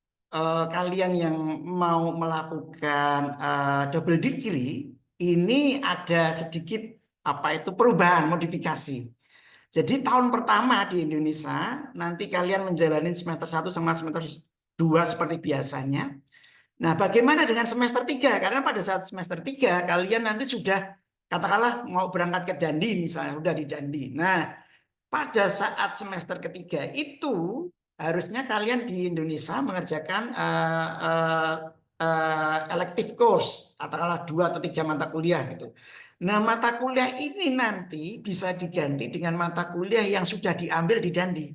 Speaker 1: kalian yang mau melakukan double degree, ini ada sedikit perubahan modifikasi. Jadi tahun pertama di Indonesia nanti kalian menjalani semester 1 sama semester 2 seperti biasanya. Nah, bagaimana dengan semester 3? Karena pada saat semester 3 kalian nanti sudah katakanlah mau berangkat ke Dandi misalnya, sudah di Dandi. Nah, pada saat semester ketiga itu harusnya kalian di Indonesia mengerjakan elective course, katakanlah 2 atau 3 mata kuliah gitu. Nah, mata kuliah ini nanti bisa diganti dengan mata kuliah yang sudah diambil di Dandi.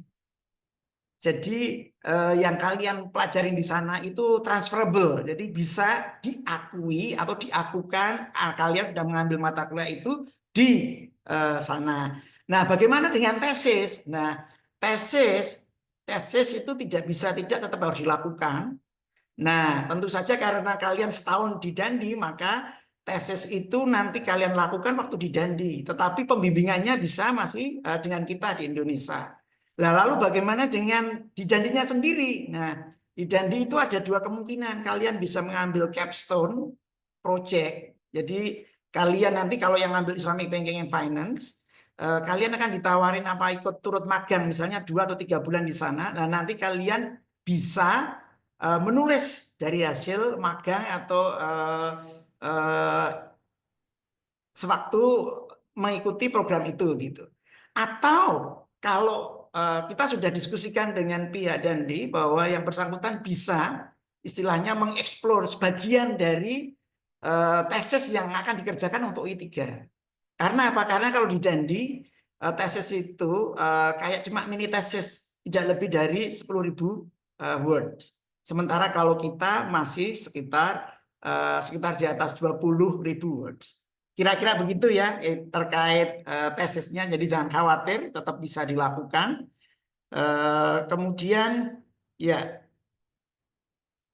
Speaker 1: Jadi yang kalian pelajarin di sana itu transferable, jadi bisa diakui atau diakukan kalian sudah mengambil mata kuliah itu di sana. Nah, bagaimana dengan tesis? Nah, tesis itu tidak bisa tidak tetap harus dilakukan. Nah, tentu saja karena kalian setahun di Dandi, maka tesis itu nanti kalian lakukan waktu di Dandi. Tetapi pembimbingannya bisa masih dengan kita di Indonesia. Nah, lalu bagaimana dengan di Dandinya sendiri? Nah, di Dandi itu ada 2 kemungkinan. Kalian bisa mengambil capstone project. Jadi kalian nanti kalau yang ngambil Islamic Banking and Finance, kalian akan ditawarin apa ikut turut magang, misalnya 2 atau 3 bulan di sana. Nah, nanti kalian bisa menulis dari hasil magang atau sewaktu mengikuti program itu gitu. Atau kalau kita sudah diskusikan dengan pihak Dandi bahwa yang bersangkutan bisa istilahnya mengeksplor sebagian dari tesis yang akan dikerjakan untuk I3. Karena apa? Karena kalau di Dandi tesis itu kayak cuma mini tesis, tidak lebih dari 10.000 words. Sementara kalau kita masih sekitar di atas 20.000 words. Kira-kira begitu ya terkait tesisnya. Jadi jangan khawatir, tetap bisa dilakukan. Kemudian ya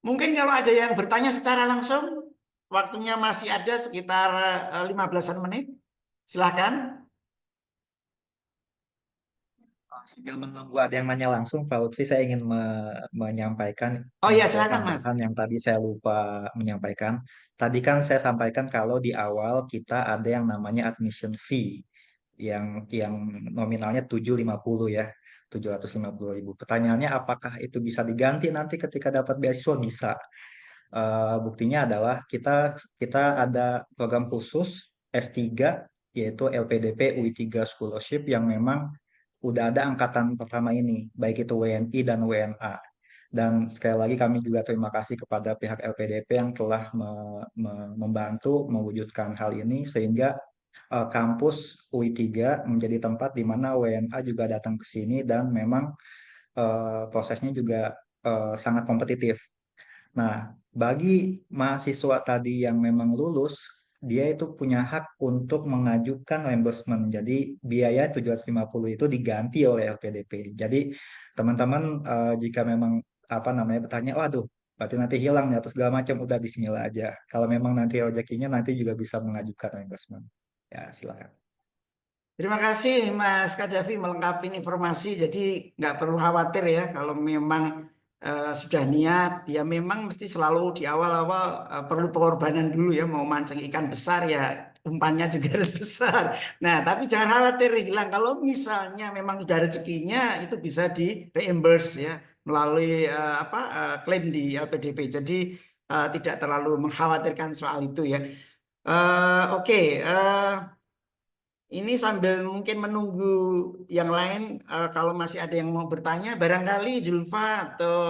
Speaker 1: mungkin kalau ada yang bertanya secara langsung, waktunya masih ada sekitar 15-an menit. Silakan.
Speaker 2: Sambil menunggu ada yang nanya langsung, Pak Lutfi, saya ingin menyampaikan
Speaker 1: Oh ya,
Speaker 2: info
Speaker 1: silakan Mas.
Speaker 2: tambahan yang tadi saya lupa menyampaikan. Tadi kan saya sampaikan kalau di awal kita ada yang namanya admission fee yang nominalnya 750 ya, 750.000. Pertanyaannya apakah itu bisa diganti nanti ketika dapat beasiswa? Bisa. Buktinya adalah kita ada program khusus S3 yaitu LPDP UI3 Scholarship yang memang udah ada angkatan pertama ini, baik itu WNI dan WNA. Dan sekali lagi kami juga terima kasih kepada pihak LPDP yang telah membantu mewujudkan hal ini sehingga kampus UI3 menjadi tempat di mana WNA juga datang ke sini dan memang prosesnya juga sangat kompetitif. Nah, bagi mahasiswa tadi yang memang lulus, dia itu punya hak untuk mengajukan reimbursement. Jadi biaya 750 itu diganti oleh LPDP. Jadi teman-teman jika memang bertanya, waduh, berarti nanti hilang ya atau segala macam, udah bismillah aja. Kalau memang nanti rezekinya nanti juga bisa mengajukan reimbursement. Ya, silakan.
Speaker 1: Terima kasih Mas Kadafi melengkapi informasi. Jadi nggak perlu khawatir ya kalau memang sudah niat. Ya memang mesti selalu di awal-awal perlu pengorbanan dulu ya. Mau mancing ikan besar ya umpannya juga harus besar. Nah tapi jangan khawatir hilang. Kalau misalnya memang sudah rezekinya itu bisa di reimburse ya melalui klaim di LPDP. Jadi tidak terlalu mengkhawatirkan soal itu ya. Oke. Ini sambil mungkin menunggu yang lain, kalau masih ada yang mau bertanya, barangkali Julfa atau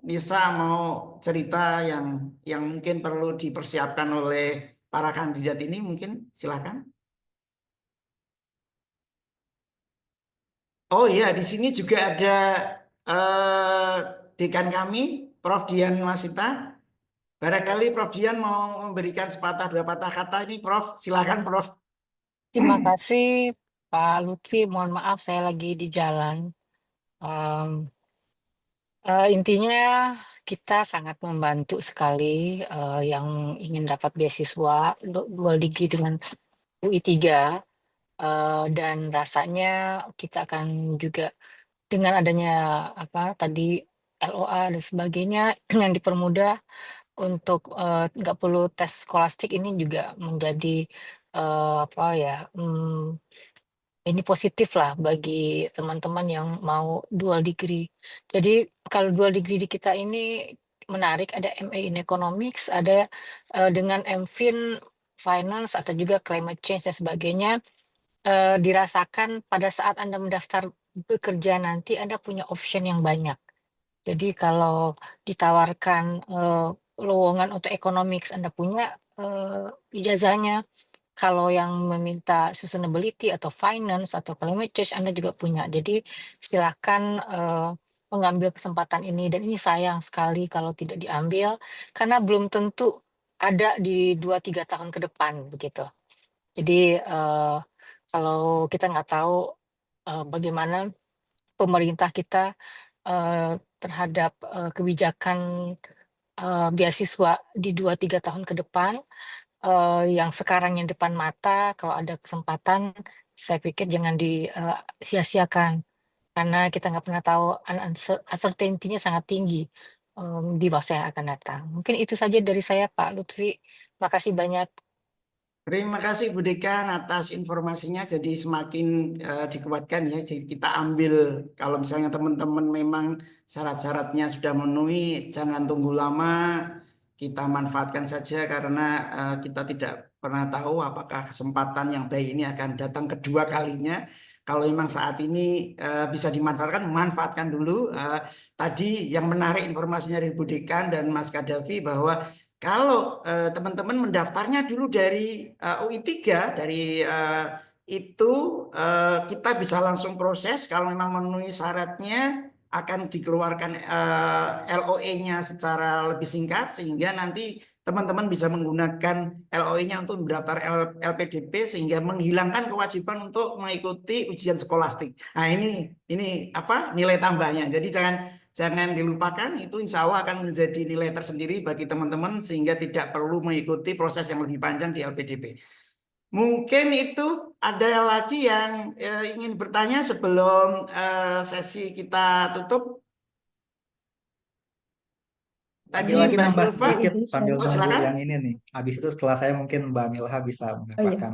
Speaker 1: Nisa mau cerita yang mungkin perlu dipersiapkan oleh para kandidat ini, mungkin silakan. Oh ya, di sini juga ada dekan kami, Prof. Dian Masita. Barangkali Prof. Dian mau memberikan sepatah dua patah kata ini, Prof. Silakan, Prof.
Speaker 6: Terima kasih Pak Lutfi, mohon maaf saya lagi di jalan. Intinya kita sangat membantu sekali yang ingin dapat beasiswa dual degree dengan UI3 dan rasanya kita akan juga dengan adanya tadi LOA dan sebagainya yang dipermudah, untuk nggak perlu tes skolastik ini juga menjadi apa ya, ini positif lah bagi teman-teman yang mau dual degree. Jadi kalau dual degree di kita ini menarik, ada MA in Economics, ada dengan MFin Finance atau juga Climate Change dan sebagainya. Dirasakan pada saat Anda mendaftar bekerja nanti Anda punya option yang banyak. Jadi kalau ditawarkan lowongan untuk economics Anda punya ijazahnya. Kalau yang meminta sustainability atau finance atau climate change Anda juga punya. Jadi silakan mengambil kesempatan ini dan ini sayang sekali kalau tidak diambil karena belum tentu ada di 2-3 tahun ke depan begitu. Jadi kalau kita nggak tahu bagaimana pemerintah kita terhadap kebijakan beasiswa di 2-3 tahun ke depan, yang sekarang yang depan mata, kalau ada kesempatan, saya pikir jangan disia-siakan. Karena kita nggak pernah tahu, uncertainty-nya sangat tinggi di masa yang akan datang. Mungkin itu saja dari saya, Pak Lutfi. Makasih banyak.
Speaker 1: Terima kasih Bu Dekan atas informasinya. Jadi semakin dikuatkan ya. Jadi kita ambil kalau misalnya teman-teman memang syarat-syaratnya sudah memenuhi, jangan tunggu lama. Kita manfaatkan saja karena kita tidak pernah tahu apakah kesempatan yang baik ini akan datang kedua kalinya. Kalau memang saat ini bisa dimanfaatkan, manfaatkan dulu. Tadi yang menarik informasinya dari Bu Dekan dan Mas Kadafi bahwa kalau teman-teman mendaftarnya dulu dari UI 3, dari itu kita bisa langsung proses. Kalau memang memenuhi syaratnya akan dikeluarkan LOE-nya secara lebih singkat sehingga nanti teman-teman bisa menggunakan LOE-nya untuk mendaftar LPDP sehingga menghilangkan kewajiban untuk mengikuti ujian skolastik. Nah, ini apa nilai tambahnya. Jadi jangan dilupakan, itu insya Allah akan menjadi nilai tersendiri bagi teman-teman sehingga tidak perlu mengikuti proses yang lebih panjang di LPDP. Mungkin itu ada lagi yang ingin bertanya sebelum sesi kita tutup. Tadi
Speaker 2: Lagi
Speaker 1: Mbak
Speaker 2: nambah
Speaker 1: Zulfa,
Speaker 2: sedikit sambil nunggu
Speaker 1: silakan.
Speaker 2: yang ini nih. Habis itu setelah saya mungkin Mbak Milha bisa
Speaker 5: Oh iya.
Speaker 2: menambahkan.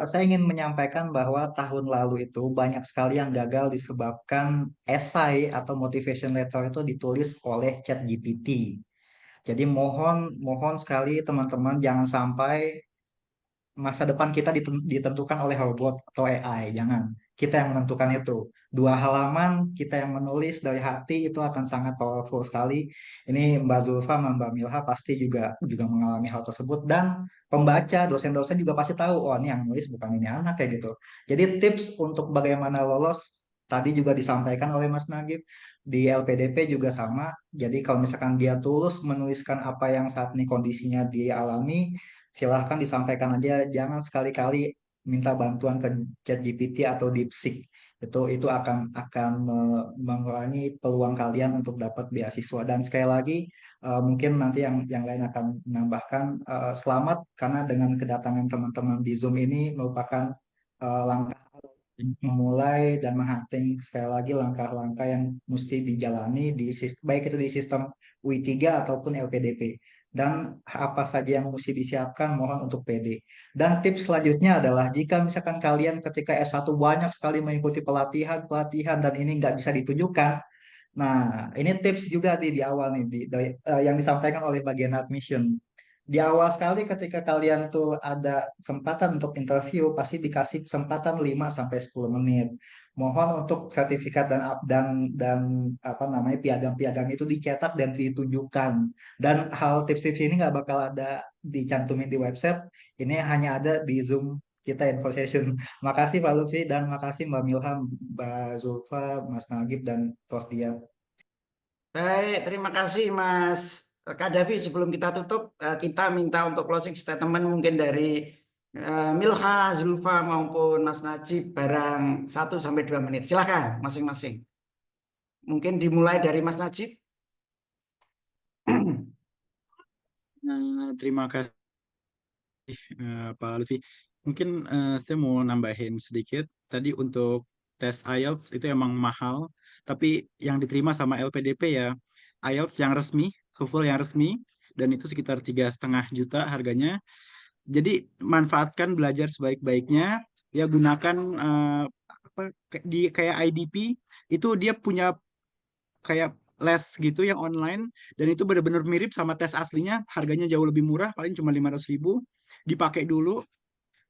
Speaker 2: Saya ingin menyampaikan bahwa tahun lalu itu banyak sekali yang gagal disebabkan esai atau motivation letter itu ditulis oleh ChatGPT. Jadi mohon sekali teman-teman jangan sampai masa depan kita ditentukan oleh robot atau AI. Jangan. Kita yang menentukan itu. 2 halaman kita yang menulis dari hati itu akan sangat powerful sekali. Ini Mbak Zulfa, Mbak Milha pasti juga mengalami hal tersebut dan pembaca, dosen-dosen juga pasti tahu, oh ini yang nulis bukan ini anak kayak gitu. Jadi tips untuk bagaimana lolos tadi juga disampaikan oleh Mas Nagib di LPDP juga sama. Jadi kalau misalkan dia tulus menuliskan apa yang saat ini kondisinya dialami, silahkan disampaikan aja, jangan sekali-kali minta bantuan ke ChatGPT atau DeepSeek. Itu akan mengurangi peluang kalian untuk dapat beasiswa. Dan sekali lagi mungkin nanti yang lain akan menambahkan selamat karena dengan kedatangan teman-teman di Zoom ini merupakan langkah memulai dan menghunting sekali lagi langkah-langkah yang mesti dijalani di baik itu di sistem UI 3 ataupun LPDP dan apa saja yang mesti disiapkan mohon untuk PD. Dan tips selanjutnya adalah jika misalkan kalian ketika S1 banyak sekali mengikuti pelatihan dan ini nggak bisa ditujukan. Nah, ini tips juga di awal nih yang disampaikan oleh bagian admission. Di awal sekali ketika kalian tuh ada kesempatan untuk interview pasti dikasih kesempatan 5 sampai 10 menit. Mohon untuk sertifikat dan apa namanya piagam-piagam itu dicetak dan ditunjukkan. Dan hal tips-tips ini nggak bakal ada dicantumin di website. Ini hanya ada di Zoom kita info session. Makasih Pak Lutfi dan makasih Mbak Milham, Mbak Zulfa, Mas Nagib dan Prof Dian.
Speaker 1: Baik, terima kasih Mas Kadafi. Sebelum kita tutup, kita minta untuk closing statement mungkin dari Milha, Zulfa maupun Mas Najib barang 1-2 menit. Silakan masing-masing. Mungkin dimulai dari Mas Najib.
Speaker 3: Terima kasih Pak Lutfi. Mungkin saya mau nambahin sedikit. Tadi untuk tes IELTS itu emang mahal, tapi yang diterima sama LPDP ya IELTS yang resmi, TOEFL yang resmi, dan itu sekitar 3,5 juta harganya. Jadi manfaatkan belajar sebaik-baiknya, ya gunakan kayak IDP itu dia punya kayak les gitu yang online, dan itu benar-benar mirip sama tes aslinya, harganya jauh lebih murah, paling cuma 500.000. Dipakai dulu,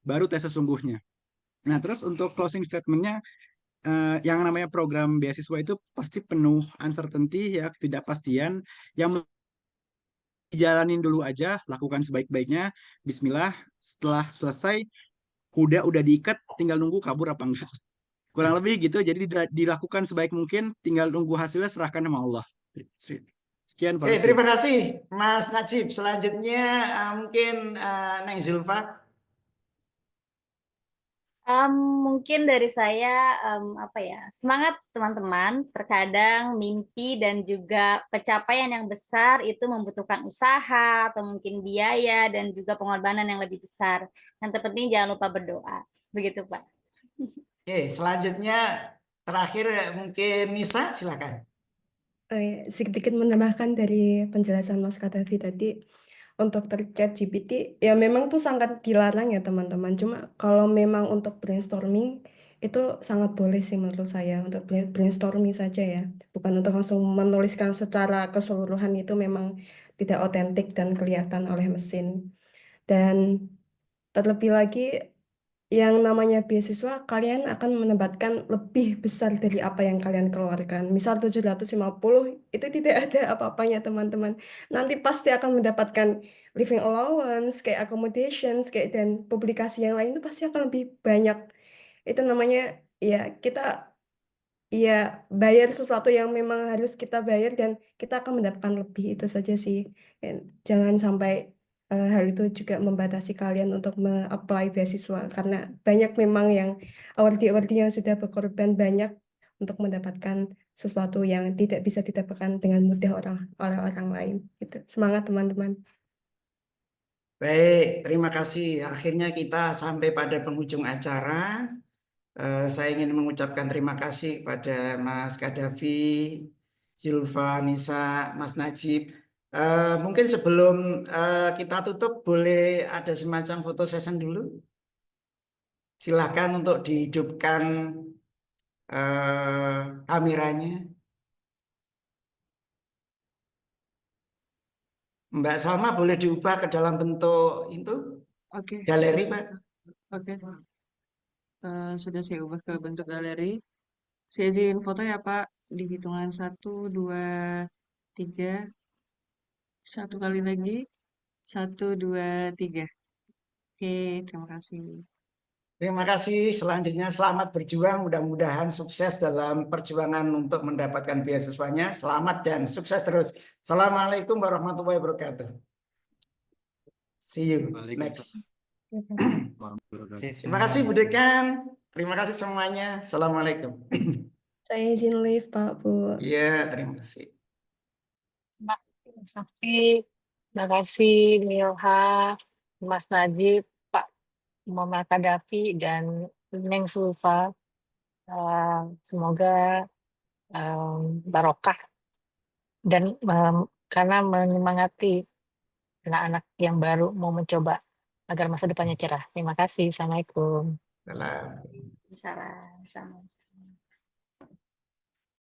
Speaker 3: baru tes sesungguhnya. Nah, terus untuk closing statementnya, yang namanya program beasiswa itu pasti penuh uncertainty, ya ketidakpastian. Yang dijalanin dulu aja, lakukan sebaik-baiknya. Bismillah, setelah selesai kuda udah diikat, tinggal nunggu kabur apa enggak. Kurang lebih gitu. Jadi dilakukan sebaik mungkin, tinggal nunggu hasilnya, serahkan sama Allah. Sekian Pak
Speaker 1: Oke,
Speaker 3: Lutfi.
Speaker 1: terima kasih Mas Najib. Selanjutnya mungkin Neng Zulfa.
Speaker 4: Mungkin dari saya apa ya, semangat teman-teman. Terkadang mimpi dan juga pencapaian yang besar itu membutuhkan usaha atau mungkin biaya dan juga pengorbanan yang lebih besar. Yang terpenting jangan lupa berdoa. Begitu Pak.
Speaker 1: Oke, selanjutnya terakhir mungkin Nisa, silakan.
Speaker 5: Sedikit menambahkan dari penjelasan Mas Kadafi tadi, untuk terkait GPT, ya memang tuh sangat dilarang ya teman-teman. Cuma kalau memang untuk brainstorming, itu sangat boleh sih menurut saya, untuk brainstorming saja ya. Bukan untuk langsung menuliskan secara keseluruhan, itu memang tidak otentik dan kelihatan oleh mesin. Dan terlebih lagi, yang namanya beasiswa, kalian akan mendapatkan lebih besar dari apa yang kalian keluarkan. Misal 750, itu tidak ada apa-apanya teman-teman. Nanti pasti akan mendapatkan living allowance, kayak accommodations, kayak dan publikasi yang lain itu pasti akan lebih banyak. Itu namanya, ya kita ya bayar sesuatu yang memang harus kita bayar dan kita akan mendapatkan lebih, itu saja sih. Dan jangan sampai hal itu juga membatasi kalian untuk me-apply beasiswa karena banyak memang yang awardee yang sudah berkorban banyak untuk mendapatkan sesuatu yang tidak bisa didapatkan dengan mudah oleh orang lain. Gitu. Semangat teman-teman.
Speaker 1: Baik, terima kasih. Akhirnya kita sampai pada penghujung acara. Saya ingin mengucapkan terima kasih kepada Mas Kadafi, Zulfa, Nisa, Mas Najib. Mungkin sebelum kita tutup, boleh ada semacam foto session dulu. Silakan untuk dihidupkan kameranya. Mbak Salma boleh diubah ke dalam bentuk itu
Speaker 7: Oke,
Speaker 1: galeri,
Speaker 7: bisa.
Speaker 1: Pak.
Speaker 7: Oke, sudah saya ubah ke bentuk galeri. Saya izin foto ya Pak, di hitungan 1, 2, 3. Satu kali lagi, 1, 2, 3. Oke, terima kasih.
Speaker 1: Terima kasih. Selanjutnya selamat berjuang. Mudah-mudahan sukses dalam perjuangan untuk mendapatkan beasiswanya. Selamat dan sukses terus. Assalamualaikum warahmatullahi wabarakatuh. See you next. Terima kasih Bu Dekan. Terima kasih semuanya. Assalamualaikum.
Speaker 5: Saya izin live Pak, Bu.
Speaker 1: Iya, terima kasih.
Speaker 6: Mas Safi, terima kasih Milha, Mas Najib, Pak Muhammad Kadafi, dan Neng Sulfa. Semoga barokah dan karena menyemangati anak-anak yang baru mau mencoba agar masa depannya cerah. Terima kasih. Assalamualaikum.
Speaker 1: Salam.
Speaker 4: Salam.